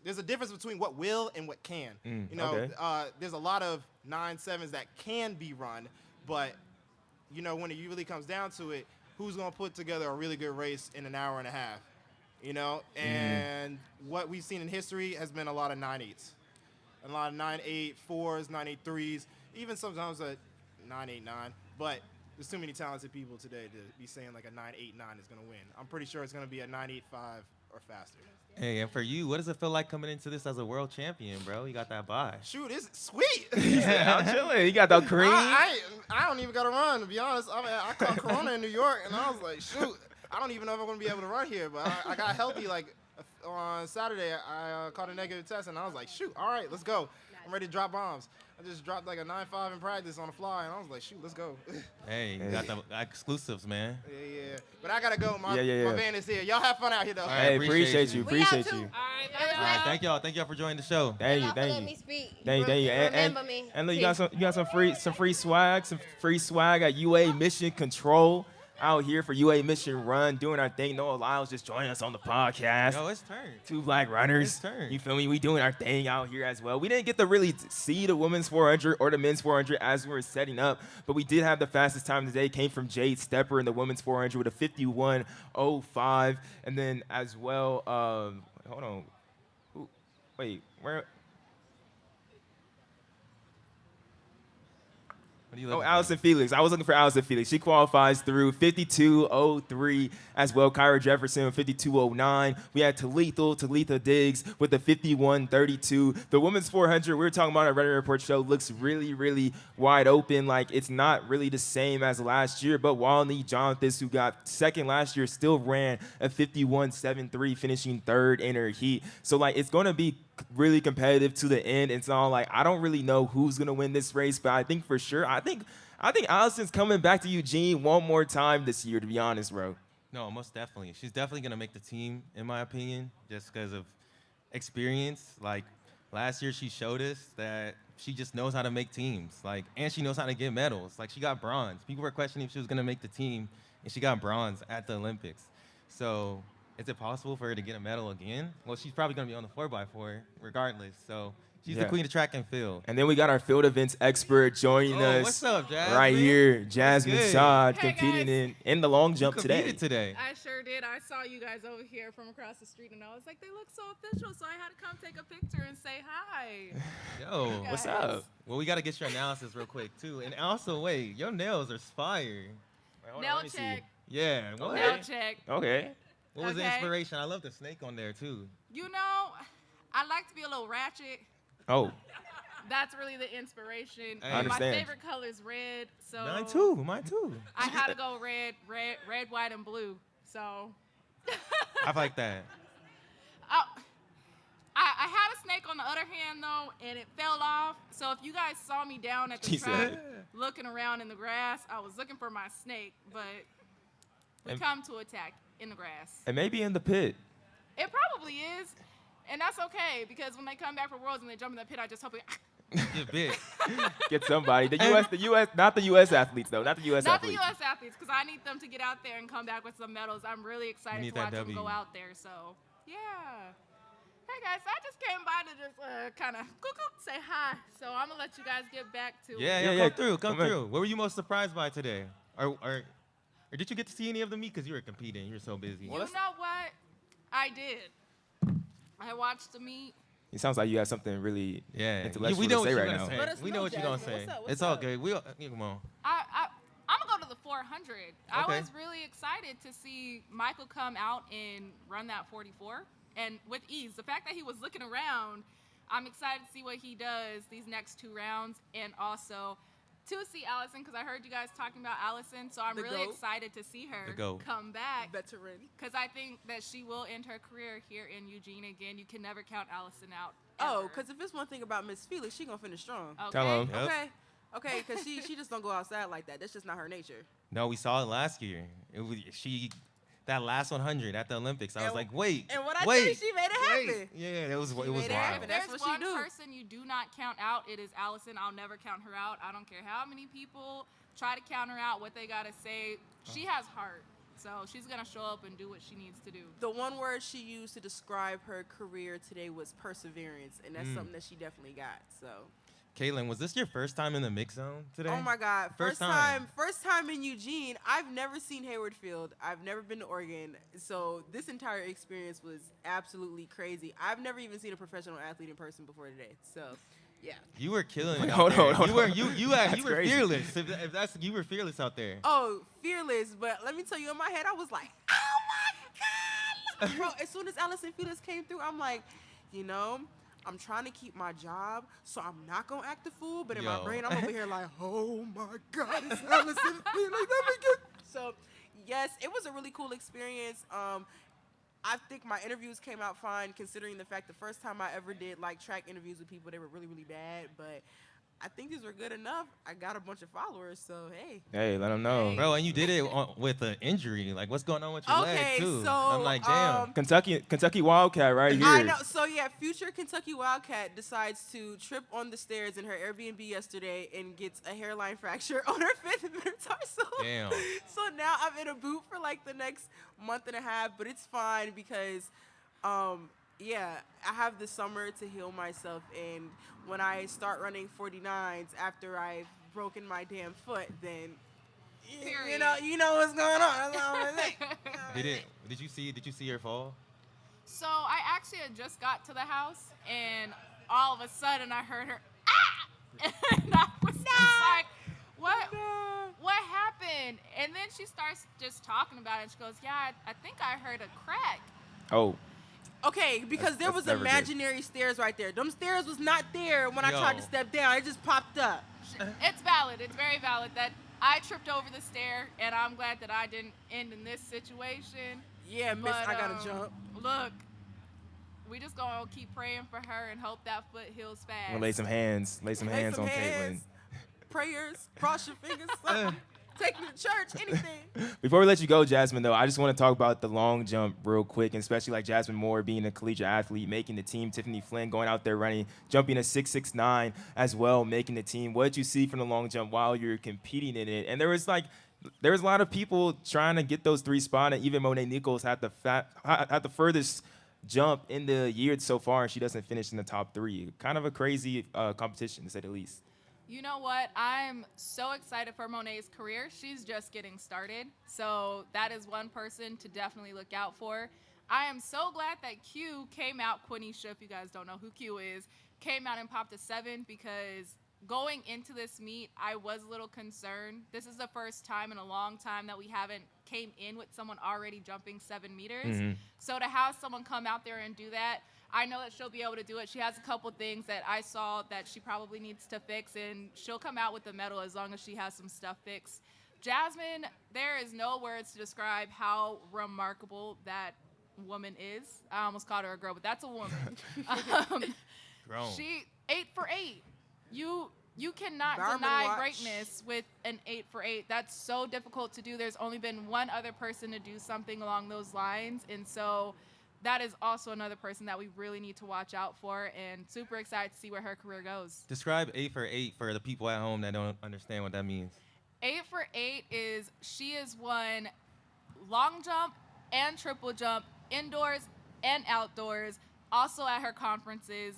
There's a difference between what will and what can. You know, okay. there's a lot of 9-7s that can be run, but you know, when it really comes down to it, who's gonna put together a really good race in an hour and a half? You know, and what we've seen in history has been a lot of 9-8s, a lot of 9-8 4s, 9-8 3s, even sometimes a 9-8 9. But there's too many talented people today to be saying like a 9-8 9 is gonna win. I'm pretty sure it's gonna be a 9-8 5 or faster. Hey, and for you, what does it feel like coming into this as a world champion, bro? You got that bye. Shoot, it's sweet. I'm chilling. You got that cream. I don't even got to run, to be honest. I mean, I caught Corona in New York, and I was like, shoot, I don't even know if I'm going to be able to run here. But I got healthy, like, on Saturday. I caught a negative test, and I was like, shoot, all right, let's go. I'm ready to drop bombs. I just dropped like a 9.5 in practice on the fly, and I was like, shoot, let's go. Hey, you got the exclusives, man. Yeah. But I gotta go. My Yeah. van is here. Y'all have fun out here, though. All right, Hey, appreciate appreciate you. We out Appreciate too. you. All right, It was bye. All right, thank y'all. Thank y'all for joining the show. Thank you. Y'all for Thank letting you. me speak. Thank you. Remember me. And look, you got some free swag at UA Mission Control out here for UA Mission Run, doing our thing. Noah Lyles just joining us on the podcast. Yo, it's turn. Two black runners. It's turn. You feel me? We doing our thing out here as well. We didn't get to really see the women's 400 or the men's 400 as we were setting up, but we did have the fastest time today. Came from Jade Stepper in the women's 400 with a 51:05, and then as well. Hold on. Ooh, wait, where? What are you Oh, looking Allison Felix. I was looking for Allison Felix. She qualifies through 52:03 as well. Kyra Jefferson with 52:09. We had Talitha Diggs with the 51:32. The women's 400, we were talking about our Reddit Report show, looks really, really wide open. Like, it's not really the same as last year, but Walney Jonathan, who got second last year, still ran a 51:73, finishing third in her heat. So, like, it's going to be really competitive to the end. It's all like, I don't really know who's going to win this race, but I think for sure, I think Allison's coming back to Eugene one more time this year, to be honest, bro. No, most definitely. She's definitely going to make the team, in my opinion, just because of experience. Like, last year she showed us that she just knows how to make teams. Like, and she knows how to get medals. Like, she got bronze. People were questioning if she was going to make the team, and she got bronze at the Olympics. So is it possible for her to get a medal again? Well, she's probably going to be on the 4x4 regardless. So she's the queen of track and field. And then we got our field events expert joining us What's up, Jasmine? right here, Jasmine good? Todd, Hey, competing guys. in the long jump You today. competed today. I sure did. I saw you guys over here from across the street, and I was like, they look so official, so I had to come take a picture and say hi. Yo, What's Guys. up? well, we got to get your analysis real quick, too. And also, wait, your nails are fire. Wait, hold on, Nail let me see. check. Yeah, what? Nail check. Okay. What was the Okay. inspiration? I love the snake on there, too. You know, I like to be a little ratchet. Oh, That's really the inspiration. I My understand. favorite color is red, so Mine, too. I had to go red, white, and blue. So I like that. I had a snake on the other hand though, and it fell off. So if you guys saw me down at the She track said. looking around in the grass, I was looking for my snake, but we And- come to attack in the grass. and maybe in the pit. It probably is, and that's okay because when they come back for Worlds and they jump in the pit, I just hope it. You're big. Get somebody. The U.S. Not the U.S. athletes though. Not the U.S. Not the athletes. U.S. athletes, because I need them to get out there and come back with some medals. I'm really excited need to watch that them W. go out there. So, yeah. Hey guys, I just came by to just kind of say hi. So I'm gonna let you guys get back to it. Yeah, Yeah, come come through. on. What were you most surprised by today? Or did you get to see any of the meet because you were competing? You were so busy. You know what? I did. I watched the meet. It sounds like you have something really Yeah, intellectual we know to what say you're right gonna now. say. Let us We know know, what you're gonna Jasmine. say. What's up? It's all good. Come on. I'm gonna go to the 400. I Okay. was really excited to see Michael come out and run that 44, and with ease. The fact that he was looking around, I'm excited to see what he does these next 2 rounds, and also to see Allison, because I heard you guys talking about Allison, so I'm The really GOAT. excited to see her The GOAT. come back, Veteran. because I think that she will end her career here in Eugene again. You can never count Allison out. Oh, ever. because if it's one thing about Miss Felix, she gonna finish strong. Okay. Tell 'em. Yep. Okay, because she just don't go outside like that. That's just not her nature. No, we saw it last year. It was that last 100 at the Olympics. I was And- like, wait, And what I wait, tell you, she made it happen. wait. Yeah, it was She wild. made it happen. If That's there's what she one do. person you do not count out, it is Allison. I'll never count her out. I don't care how many people try to count her out, what they gotta say. She has heart, so she's gonna show up and do what she needs to do. The one word she used to describe her career today was perseverance, and that's something that she definitely got. So, Katelyn, was this your first time in the mix zone today? oh my God, First first time in Eugene. I've never seen Hayward Field. I've never been to Oregon, so this entire experience was absolutely crazy. I've never even seen a professional athlete in person before today. So, yeah. You were killing it. Hold out there. on, hold You were on. you That's were crazy. fearless. If that's you were fearless out there. Oh, fearless. But let me tell you, in my head, I was like, oh my God. Bro, as soon as Allison Felix came through, I'm like, you know, I'm trying to keep my job, so I'm not going to act the fool. But in my Yo. brain, I'm over here like, oh my God, it's Allison Felix. Let me get. So, yes, it was a really cool experience. I I think my interviews came out fine, considering the fact the first time I ever did like track interviews with people, they were really, really bad. But I think these were good enough. I got a bunch of followers, so hey. Hey, let them know. Bro, and you did it with an injury. Like, what's going on with your leg, Okay, too? so, I'm like, damn. Kentucky Wildcat right here. I know. So yeah, future Kentucky Wildcat decides to trip on the stairs in her Airbnb yesterday and gets a hairline fracture on her 5th metatarsal. Damn. So now I'm in a boot for like the next month and a half, but it's fine because, yeah, I have the summer to heal myself, and when I start running 49s after I've broken my damn foot, then you know what's going on. That's all I'm gonna say. Did you see her fall? So I actually had just got to the house, and all of a sudden I heard her, ah! And I was just like, what happened? And then she starts just talking about it. She goes, yeah, I think I heard a crack. Oh. Okay, because there was never good. imaginary stairs right there. Them stairs was not there when I tried to step down. It just popped up. It's valid. It's very valid that I tripped over the stair, and I'm glad that I didn't end in this situation. Yeah, miss, I gotta jump. Look, we just gonna keep praying for her and hope that foot heals fast. I'm gonna lay some hands on Katelyn. Prayers, cross your fingers, something. Take me to church, anything. Before we let you go, Jasmine, though, I just want to talk about the long jump real quick, and especially like Jasmine Moore being a collegiate athlete, making the team. Tiffany Flynn going out there running, jumping a 6.69 as well, making the team. What did you see from the long jump while you're competing in it? And there was a lot of people trying to get those 3 spots, and even Monet Nichols had the furthest jump in the year so far, and she doesn't finish in the top 3. Kind of a crazy competition, to say the least. You know what? I'm so excited for Monet's career. She's just getting started. So that is one person to definitely look out for. I am so glad that Q came out, Quenisha, if you guys don't know who Q is, came out and popped a 7, because going into this meet, I was a little concerned. This is the first time in a long time that we haven't came in with someone already jumping 7 meters. Mm-hmm. So to have someone come out there and do that, I know that she'll be able to do it. She has a couple things that I saw that she probably needs to fix, and she'll come out with the medal as long as she has some stuff fixed. Jasmine, there is no words to describe how remarkable that woman is. I almost called her a girl, but that's a woman. Grown. She 8 for 8. You cannot Environment deny watch. greatness with an 8 for 8. That's so difficult to do. There's only been one other person to do something along those lines, and so that is also another person that we really need to watch out for, and super excited to see where her career goes. Describe 8 for 8 for the people at home that don't understand what that means. 8 for 8 is she has won long jump and triple jump, indoors and outdoors, also at her conferences.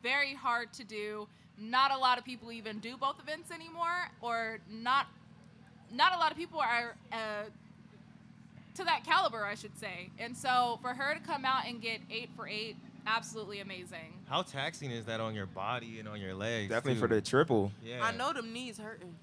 Very hard to do. Not a lot of people even do both events anymore, or not a lot of people are to that caliber, I should say. And so for her to come out and get 8 for 8, absolutely amazing. How taxing is that on your body and on your legs? Definitely too? for the triple. Yeah. I know them knees hurting.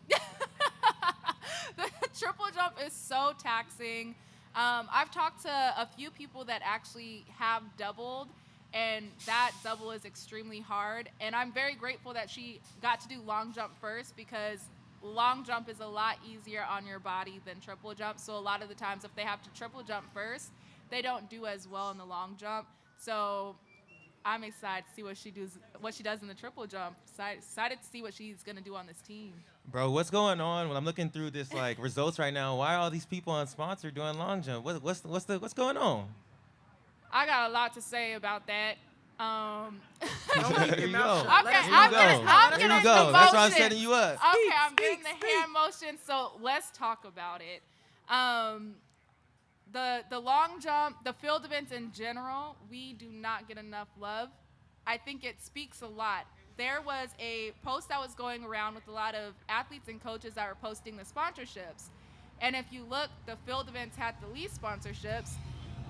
The triple jump is so taxing. I've talked to a few people that actually have doubled, and that double is extremely hard. And I'm very grateful that she got to do long jump first, because long jump is a lot easier on your body than triple jump. So a lot of the times if they have to triple jump first, they don't do as well in the long jump. So I'm excited to see what she does in the triple jump. Excited to see what she's going to do on this team. Bro, what's going on? When I'm looking through this results right now, why are all these people unsponsored doing long jump? What's going on? I got a lot to say about that. There you go. Okay, I'm getting There you the go. That's why I'm motions. setting you up. Okay, I'm getting the hand motion, so let's talk about it. The long jump, the field events in general, we do not get enough love. I think it speaks a lot. There was a post that was going around with a lot of athletes and coaches that were posting the sponsorships. And if you look, the field events had the least sponsorships.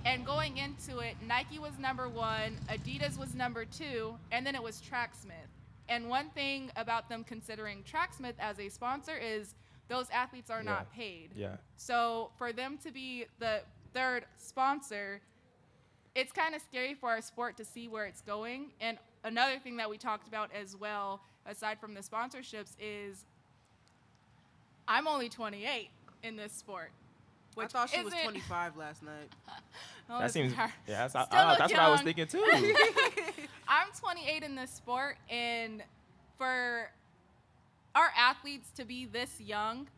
And going into it, Nike was number 1, Adidas was number 2, and then it was Tracksmith. And one thing about them considering Tracksmith as a sponsor is those athletes are not paid. Yeah. So for them to be the 3rd sponsor, it's kind of scary for our sport to see where it's going. And another thing that we talked about as well, aside from the sponsorships, is I'm only 28 in this sport. I thought she was 25 last night. Oh, That this seems, is hard. yeah, Still that's look what I was young. thinking too. I'm 28 in this sport, and for our athletes to be this young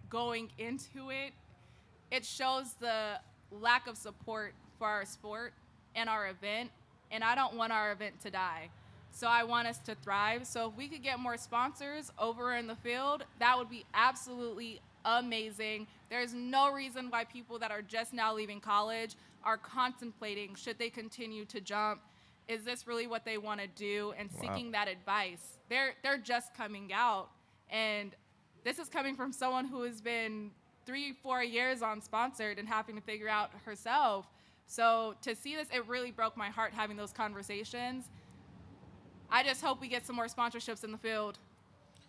going into it, it shows the lack of support for our sport and our event, and I don't want our event to die. So I want us to thrive. So if we could get more sponsors over in the field, that would be absolutely amazing. There's no reason why people that are just now leaving college are contemplating, should they continue to jump? Is this really what they want to do? And seeking that advice. They're just coming out. And this is coming from someone who has been 3-4 years on sponsored and having to figure out herself. So to see this, it really broke my heart having those conversations. I just hope we get some more sponsorships in the field.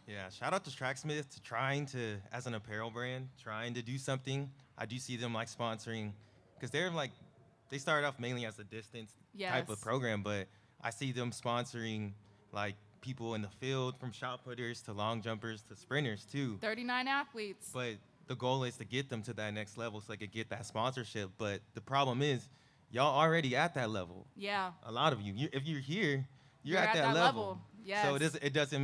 Yeah, shout out to Tracksmith to trying to, as an apparel brand, trying to do something. I do see them like sponsoring, because they're like, they started off mainly as a distance type of Yes. program, but I see them sponsoring like people in the field, from shot putters to long jumpers to sprinters too. 39 athletes. But the goal is to get them to that next level so they could get that sponsorship. But the problem is, y'all already at that level. Yeah. A lot of you, if you're here, you're You're at that level. Yes. So it doesn't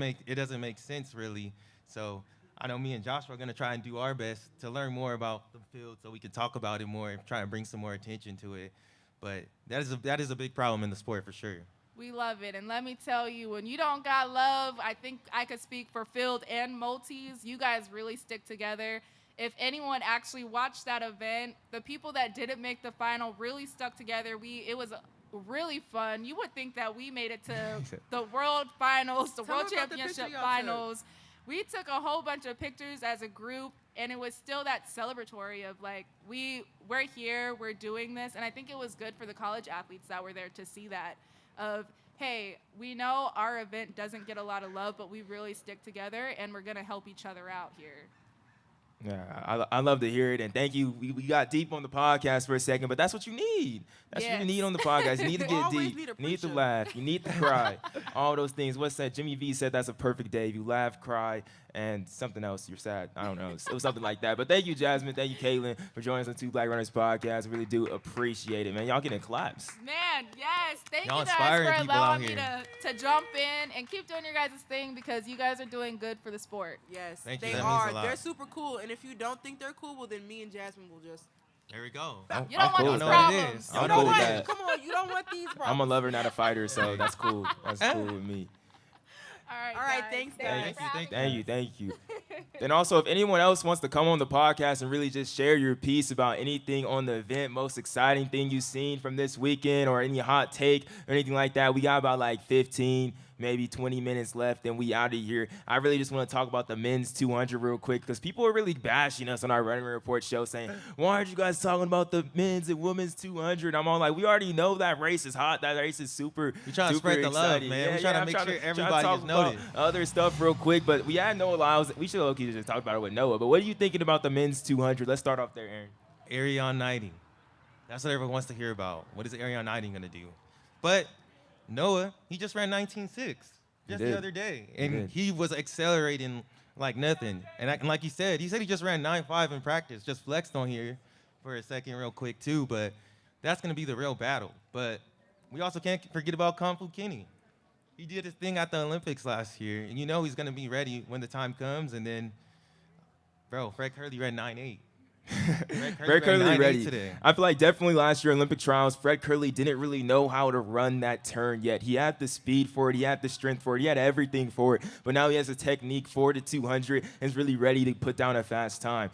make sense really. So I know me and Joshua are gonna try and do our best to learn more about the field so we can talk about it more and try and bring some more attention to it. But that is a big problem in the sport for sure. We love it. And let me tell you, when you don't got love, I think I could speak for field and multis, you guys really stick together. If anyone actually watched that event, the people that didn't make the final really stuck together. It was really fun. You would think that we made it to the world finals, the Tell world me about the picture championship y'all took. finals. We took a whole bunch of pictures as a group, and it was still that celebratory of like, we're here, we're doing this. And I think it was good for the college athletes that were there to see that of, hey, we know our event doesn't get a lot of love, but we really stick together and we're gonna help each other out here. Yeah, I love to hear it, and thank you. We got deep on the podcast for a second, but that's what you need. That's what you Yes. need on the podcast. You need to You get always deep. need a You need to preacher. laugh. You need to cry. All those things. What's that? Jimmy V said that's a perfect day. You laugh, cry, and something else. You're sad. I don't know. It was something like that. But thank you, Jasmine. Thank you, Katelyn, for joining us on Two Black Runners podcast. Really do appreciate it, man. Y'all getting claps. Man, yes. Thank Y'all you guys inspiring for people allowing out me here. to jump in and keep doing your guys' thing because you guys are doing good for the sport. Yes, Thank you. they That means are. a lot. They're super cool. And if you don't think they're cool, well, then me and Jasmine will just. There we go. You don't want cool these with know that. what it problems. is. You I'm don't cool with want. that. Come on, you don't want these problems. I'm a lover, not a fighter, so that's cool. That's cool with me. All right, All right, guys. thanks, Thanks guys. for Thank you, having Thank you. Then also, if anyone else wants to come on the podcast and really just share your piece about anything on the event, most exciting thing you've seen from this weekend, or any hot take or anything like that, we got about like 15, maybe 20 minutes left, and we out of here. I really just want to talk about the men's 200 real quick, because people are really bashing us on our Running Report show, saying, why aren't you guys talking about the men's and women's 200? I'm all like, we already know that race is hot. That race is super, We trying to super spread the love, exciting. man. We trying to I'm make sure trying to everybody talk gets about noticed. other stuff real quick, but we had Noah Lyles. We should low-key just talk about it with Noah. But what are you thinking about the men's 200? Let's start off there, Aaron. Arion Knighting. That's what everyone wants to hear about. What is Arion Knighting going to do? But Noah, he just ran 19.6 just did. the other day. He And did. he was accelerating like nothing. And like he said he just ran 9.5 in practice, just flexed on here for a second real quick too. But that's going to be the real battle. But we also can't forget about Kung Fu Kenny. He did his thing at the Olympics last year. And you know he's going to be ready when the time comes. And then, bro, Fred Curley ran 9.8. Fred Curley ran 9.8 ready. today. I feel like definitely last year Olympic trials, Fred Curley didn't really know how to run that turn yet. He had the speed for it. He had the strength for it. He had everything for it. But now he has a technique for the 200 and is really ready to put down a fast time.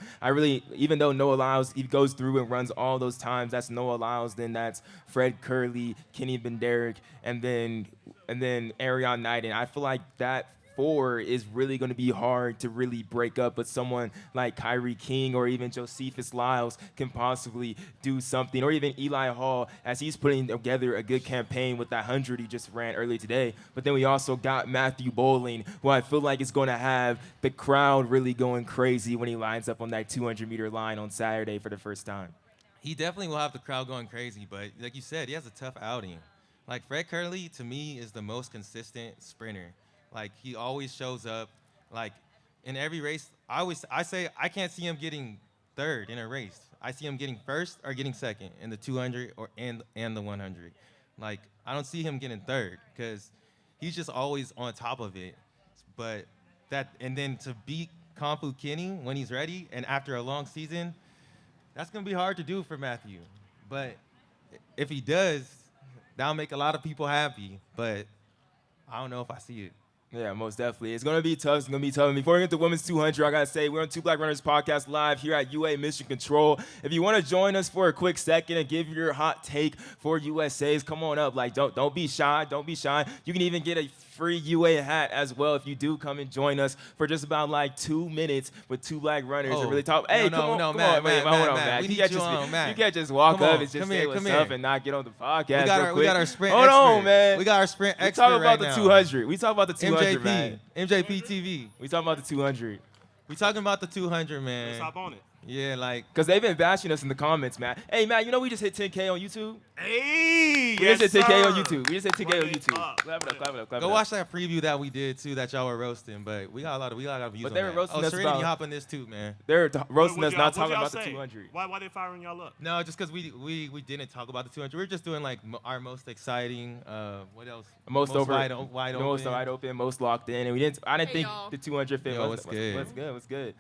Even though Noah Lyles, he goes through and runs all those times, that's Noah Lyles, then that's Fred Curley, Kenny Benderrick, and then Arion Knight. And I feel like that 4 is really going to be hard to really break up, but someone like Kyrie King or even Josephus Lyles can possibly do something, or even Eli Hall, as he's putting together a good campaign with that 100 he just ran earlier today. But then we also got Matthew Bowling, who I feel like is going to have the crowd really going crazy when he lines up on that 200-meter line on Saturday for the first time. He definitely will have the crowd going crazy, but like you said, he has a tough outing. Like Fred Curley, to me, is the most consistent sprinter. Like he always shows up. Like in every race, I say I can't see him getting third in a race. I see him getting first or getting second in the 200 and the 100. Like, I don't see him getting third because he's just always on top of it. But and then to beat Kung Fu Kenny when he's ready and after a long season, that's going to be hard to do for Matthew. But if he does, that'll make a lot of people happy. But I don't know if I see it. Yeah, most definitely. It's going to be tough. It's going to be tough. And before we get to women's 200, I got to say, we're on Two Black Runners podcast live here at UA Mission Control. If you want to join us for a quick second and give your hot take for USA's, come on up. Like, don't be shy. Don't be shy. You can even get a free UA hat as well if you do come and join us for just about like 2 minutes with Two Black Runners and really talk. Hey, come on, Matt, hold on, Matt. You can't just walk up and just say what's up and not get on the podcast. We got our sprint expert. Hold on, man. We got our sprint expert. We talk about the 200. We talk about the 200, man. MJPTV. We talking about the 200. We talking about the 200, man. Let's hop on it. Yeah, like. Because they've been bashing us in the comments, man. Hey, Matt, you know we just hit 10K on YouTube? Hey, We just hit 10K on YouTube. We just hit 10K on YouTube. Clap it up, clap it up, clap it Go up. watch that preview that we did, too, that y'all were roasting. But we got a lot of views But they were on that. roasting us Serenity about- hop on this, too, man. They're roasting us, What'd not y'all talking about the say? 200. Why they firing y'all up? No, just because we didn't talk about the 200. We're just doing, like, our most exciting, what else? Most wide open. Most wide open, most locked in. And I didn't Hey, think y'all. the 200 fit. Yo, what's good? What's good?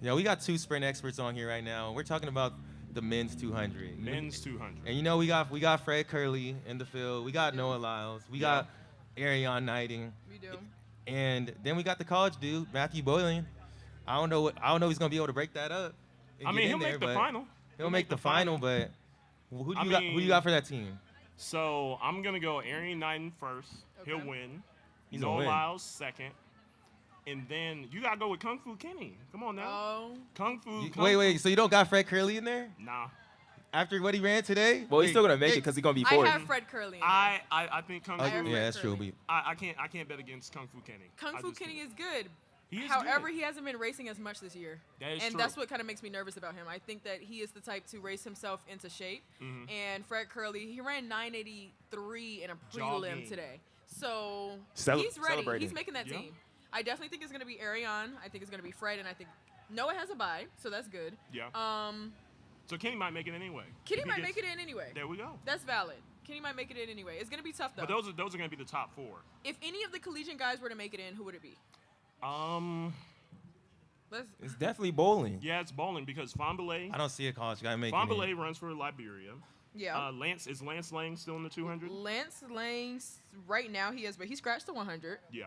Yeah, we got two sprint experts on here right now. We're talking about the men's 200. Men's 200. And you know we got Fred Curley in the field. We got Noah Lyles. We got Arion Knighting. We do. And then we got the college dude, Matthew Boylan. I don't know if he's gonna be able to break that up. and I get mean, in he'll there, make the but final. He'll make the final, but who do you got for that team? So I'm gonna go Arian Knighton first. Okay. He'll win. He's gonna Noah win. Lyles second. And then you gotta go with Kung Fu Kenny. Come on now. Oh. Kung Fu. Wait. So you don't got Fred Curley in there Nah. after what he ran today? Well, he's still gonna make it because he's gonna be I fourth. have Fred Curley. in there. I think Kung Fu. have yeah, that's true. Curley. I can't bet against Kung Fu Kenny. Kung I Fu just Kenny can't. is good. He is However, good. he hasn't been racing as much this year. That is and true. that's what kind of makes me nervous about him. I think that he is the type to race himself into shape. Mhm. And Fred Curley, he ran 983 in a prelim Jogging. today. So Cele- he's ready. celebrating. He's making that Yeah. team. I definitely think it's going to be Arion. I think it's going to be Fred. And I think Noah has a bye, so that's good. Yeah. So Kenny might make it anyway. Kenny If he might gets- make it in anyway. There we go. That's valid. Kenny might make it in anyway. It's going to be tough, though. But those are gonna be the top four. If any of the collegiate guys were to make it in, who would it be? It's definitely bowling. Yeah, it's bowling because Fambele I don't see a college guy making Fambele it. runs for Liberia. Yeah. Lance Lang still in the 200? Lance Lang's right now he is, but he scratched the 100, Yeah.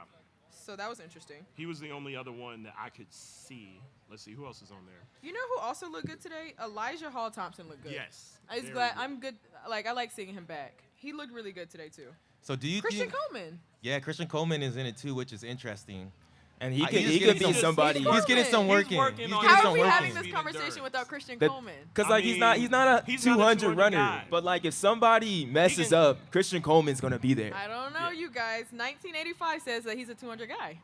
so that was interesting. He was the only other one that I could see. Let's see who else is on there. You know who also looked good today? Elijah Hall Thompson looked good. Yes. I was very glad. good. I'm good. Like I like seeing him back. He looked really good today too. So do you Christian think? Coleman. Yeah, Christian Coleman is in it too, which is interesting. And he He's could getting be some- somebody. He's getting some He's working. working He's on getting How some are we working. having this Speed conversation endurance. without Christian That- Coleman? Because I like he's not mean, a he's not a 200 200 runner, guy. but like if somebody messes can- up, Christian Coleman's gonna be there. I don't know, Yeah. you guys. 1985 says that he's a 200 guy.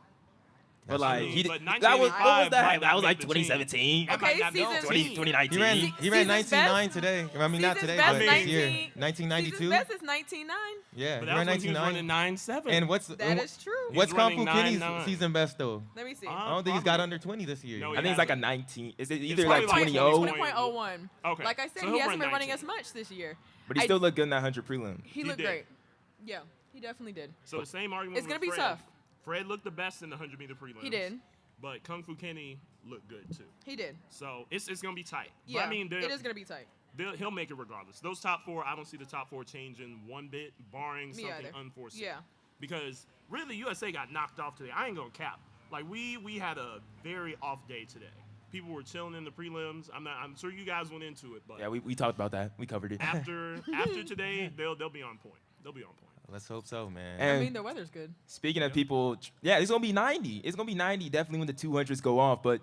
But like true. he, But that was 1985 that? might That not was like make the team. 2017. That might Okay, not be on season- the 20, team. 2019. He ran Season's 19.9 best- today. I mean, not Season's today, best but this 19 year. Season's 1992. best is 19.9. Yeah, But he that ran was when he was 19.9. running 9.7. And what's That is true. what's He's Kung Fu running Kenny's 9.9. season best though? Let me see. Uh, I don't think he's got Probably. under 20 this year. No, I he think it's like a hasn't. 19. Is it It's either like probably like 20-0? 20.01. Okay. Like I said, So he he'll hasn't run been running 19. as much this year. But he I- still looked good in that 100 prelim. He He looked did. great. Yeah, he definitely did. So the same argument It's gonna with be Fred. tough. Fred looked the best in the 100-meter prelims. He did. But Kung Fu Kenny looked good too. He did. So it's going to be tight. Yeah, But I mean, it is going to be tight. he'll make it regardless. Those top four, I don't see the top four changing one bit, barring Me something either. unforeseen. Yeah. Because really, USA got knocked off today. I ain't going to cap. Like, we had a very off day today. People were chilling in the prelims. I'm sure you guys went into it, but Yeah, we talked about that. We covered it. after today, they'll be on point. They'll be on point. Let's hope so, man. I And mean, the weather's good. speaking of people, yeah, it's gonna be 90. It's gonna be 90 definitely when the 200s go off. But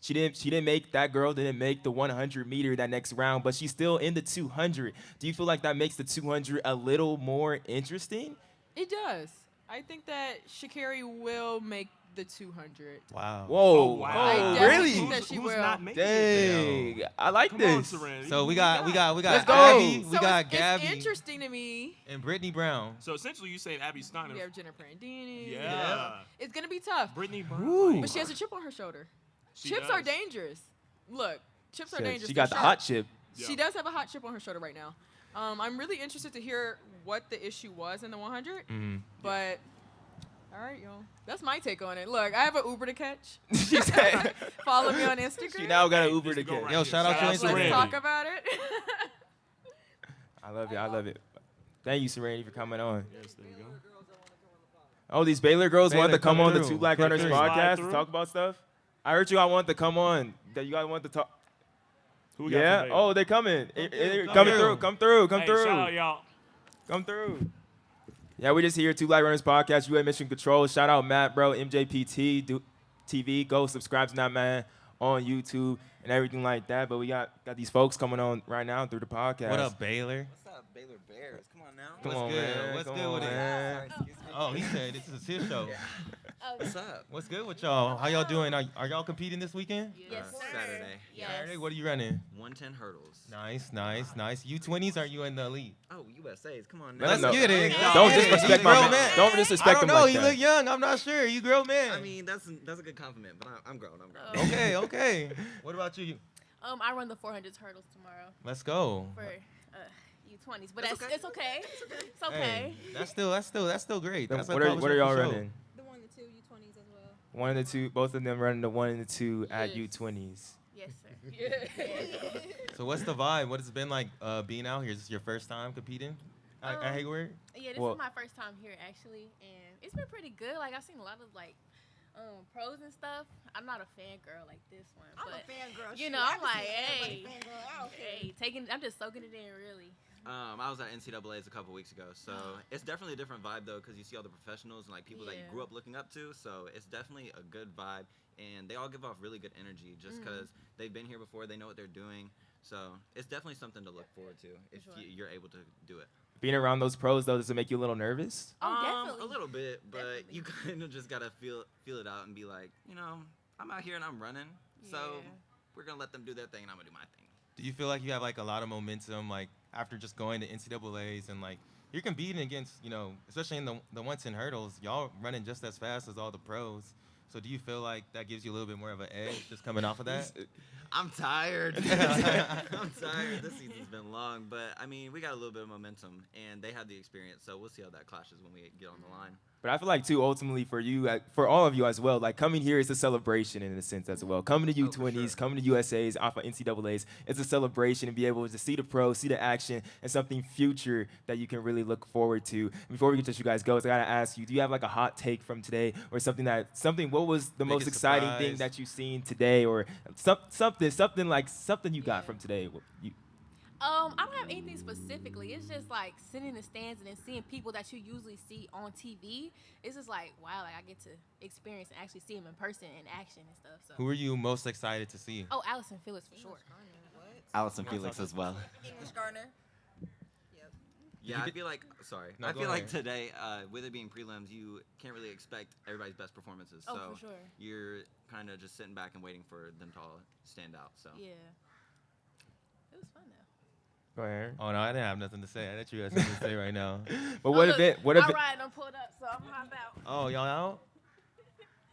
she didn't make that girl didn't make the 100 meter that next round, but she's still in the 200. Do you feel like that makes the 200 a little more interesting? It does. I think that Sha'Carri will make the 200. Wow. Whoa, Oh, wow. I oh, definitely really? think that she Who's will. not making it? Dang, I like Come on, this. Serenity. So we got Let's go. Abby, we So got it's Gabby interesting to me. and Brittany Brown. So essentially, you saying Abby Steiner. We have Jennifer Andini. Yeah. It's going to be tough. Brittany Brown. Ooh. But she has a chip on her shoulder. She Chips are does. dangerous. Look, chips are Shit, dangerous. she They're got the sharp. hot chip. She does have a hot chip on her shoulder right now. I'm really interested to hear what the issue was in the 100. But all right, y'all. That's my take on it. Look, I have an Uber to catch. She said Follow me on Instagram. she now got an Uber to Go get. right Yo, here. shout out to Let's Serenity. talk about it. I love it. I love it. Thank you, Serenity, for coming on. Yes, there you go. Oh, these Baylor girls Baylor, wanted to come come on the through. Two Black Come Runners through. podcast Slide to through. talk about stuff. I heard you all wanted to come on. That you guys wanted to talk. Who we got Yeah. from Baylor? Oh, they're coming. Coming through. through. Come through. Come Hey, through. shout out, y'all. Come through. Yeah, we just here, Two Black Runners Podcast, UA Mission Control. Shout out Matt, bro, MJPTV. Go subscribe to that man on YouTube and everything like that. But we got these folks coming on right now through the podcast. What up, Baylor? What's up, Baylor Bears? Come on now. Come What's on, good? man. What's Come good on, with it? man. Oh, he said this is his show. What's up? What's good with y'all? How y'all doing? Are y'all competing this weekend? Yes, sir. Saturday. Saturday? What are you running? 110 hurdles. Nice, nice, nice. U20s? Are you in the elite? Oh, USA's. Come on Let now. him know. get it. Don't Get it. disrespect You my grown man. Don't disrespect I don't him know. like You that. look young. I'm not sure. You grown man. I mean, that's a good compliment, but I'm grown. I'm grown. Okay, okay. What about you? I run the 400 hurdles tomorrow Let's go. for U20s, but That's it's okay. It's okay. Hey, that's still great. Then That's what are y'all running? The 1 to 2 U20s as well. 1 and the 2, both of them running the 1 and the 2 at Yes. U20s. Yes, sir. So what's the vibe? What has it been like being out here? Is this your first time competing at Hayward? Yeah, this Well- is my first time here actually, and it's been pretty good. Like I've seen a lot of pros and stuff. I'm not a fangirl like this one, but fangirl. you know, I'm like, hey, I'm just soaking it in really. I was at NCAA's a couple weeks ago, so it's definitely a different vibe though, because you see all the professionals and like people that you Yeah. grew up looking up to. So it's definitely a good vibe, and they all give off really good energy just because they've been here before. They know what they're doing, so it's definitely something to look forward to if sure. you're able to do it. Being around those pros, though, does it make you a little nervous? Oh, A definitely. little bit, but Definitely. you kind of just gotta feel it out and be like, you know, I'm out here and I'm running, so Yeah. we're gonna let them do their thing and I'm gonna do my thing. Do you feel like you have like a lot of momentum like after just going to NCAA's and like you're competing against, you know, especially in the 110 hurdles, y'all running just as fast as all the pros. So do you feel like that gives you a little bit more of an edge just coming off of that? I'm tired. I'm tired. This season's been long, but I mean, we got a little bit of momentum, and they have the experience, so we'll see how that clashes when we get on the line. But I feel like, too, ultimately for you, for all of you as well, like coming here is a celebration in a sense as well. Coming to Oh, for U20s, sure. coming to USA's, off of NCAA's, it's a celebration and be able to see the pros, see the action, and something future that you can really look forward to. And before we get to you guys go, I got to ask you, do you have like a hot take from today or what was the most Biggest exciting thing surprise. that you've seen today or something you got from today? I don't have anything specifically. It's just like sitting in the stands and then seeing people that you usually see on TV. It's just like, wow, like I get to experience and actually see them in person in action and stuff. So. Who are you most excited to see? Oh, Allison Phillips for sure. Allison Felix as well. English Garner. Yeah, I feel like, sorry. No, I go feel like ahead. today, with it being prelims, you can't really expect everybody's best performances. Oh, so for sure. you're kind of just sitting back and waiting for them to all stand out. So Yeah. It was fun though. Go ahead. Oh no, I didn't have nothing to say. I thought you had something to say right now. But what look, event? All right, I'm pulled up, so I'm hop out. Oh, y'all out?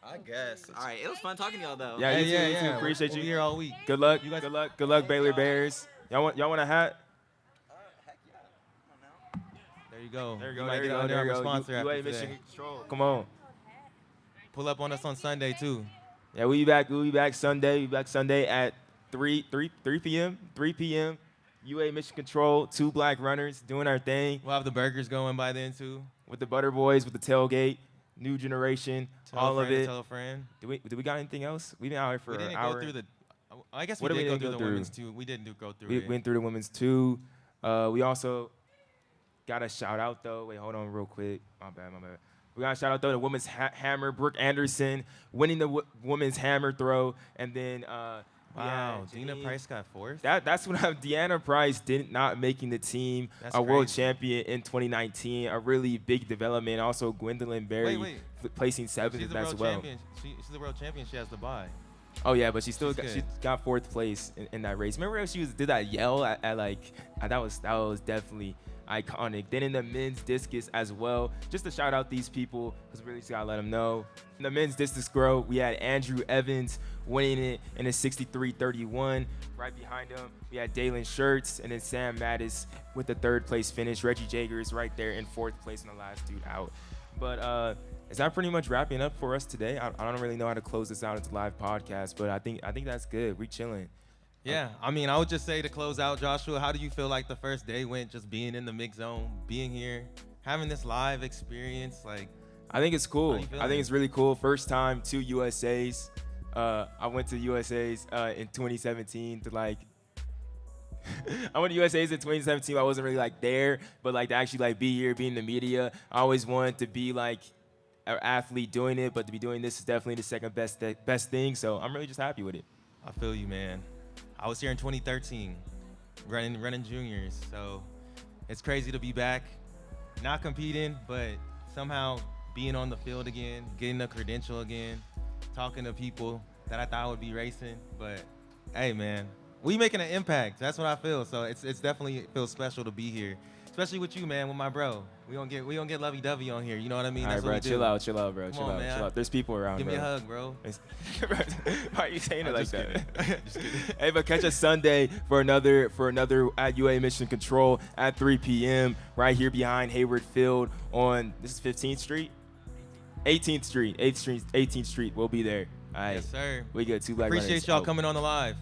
I guess. All right, it was fun talking to y'all though. Yeah, you too, yeah, you too. yeah. Appreciate We'll you. be here all week. Good luck. Good luck, Baylor Bears. Y'all want a hat? Heck yeah. Come on now. There you go. There you You go. might There you get go. on There you our go. sponsor UA after Mission today. Control. Come on. Pull up on us on Sunday too. Yeah, we'll be back. We'll be back Sunday. We'll be back Sunday at 3 p.m. 3 p.m. UA Mission Control. 2 black runners doing our thing We'll have the burgers going by then too. with the Butter Boys, with the tailgate, new generation, Tell all a of friend to it. Tell a friend. Do we got anything else? We've been out here for We an didn't hour. go through the. I guess What we did did we go through go the through? women's too. We didn't go through We it. went through the women's too. We also got a shout out though. Wait, hold on real quick. My bad. We got a shout out though to women's hammer, Brooke Anderson winning the women's hammer throw, and then Wow, Dina Janine- Price got fourth. That's when Deanna Price did not making the team. That's a world crazy. champion in 2019. A really big development. Also, Gwendolyn Berry Wait. placing seventh She's the as world well. champion. She's the world champion. She has the bye. Oh yeah, but she still She's she good. got 4th place in that race. Remember when she did that yell at like that was definitely iconic. Then in the men's discus as well, just to shout out these people because we really just gotta let them know. In the men's discus throw, we had Andrew Evans winning it in a 63-31. Right behind him, we had Dalen Schertz and then Sam Mattis with the 3rd place finish. Reggie Jager is right there in 4th place and the last dude out. But is that pretty much wrapping up for us today? I don't really know how to close this out into live podcast, but I think that's good. We chilling. Yeah, I mean, I would just say to close out, Joshua, how do you feel like the first day went, just being in the mix zone, being here, having this live experience? Like, I think it's cool. How you feeling? I think it's really cool. First time to USA's. I went to USA's in 2017 to like. I went to USA's in 2017. I wasn't really like there, but like to actually like be here, be in the media. I always wanted to be like an athlete doing it, but to be doing this is definitely the second best thing. So I'm really just happy with it. I feel you, man. I was here in 2013, running juniors, so it's crazy to be back, not competing, but somehow being on the field again, getting a credential again, talking to people that I thought would be racing. But hey, man, we making an impact. That's what I feel. So it's definitely feels special to be here, especially with you, man, with my bro. We don't get lovey-dovey on here. You know what I mean? All right, That's bro. what we Chill do. out, bro. Come on, man. Chill out. There's people around, Give bro. me a hug, bro. Why are you saying it I'm like just that? kidding. Just kidding. Hey, but catch us Sunday for another at UA Mission Control at 3 p.m. right here behind Hayward Field on this is 15th Street, 18th Street, 18th Street. We'll be there. All right. Yes, sir. We good. 2 Black Runners Appreciate y'all out. coming on the live.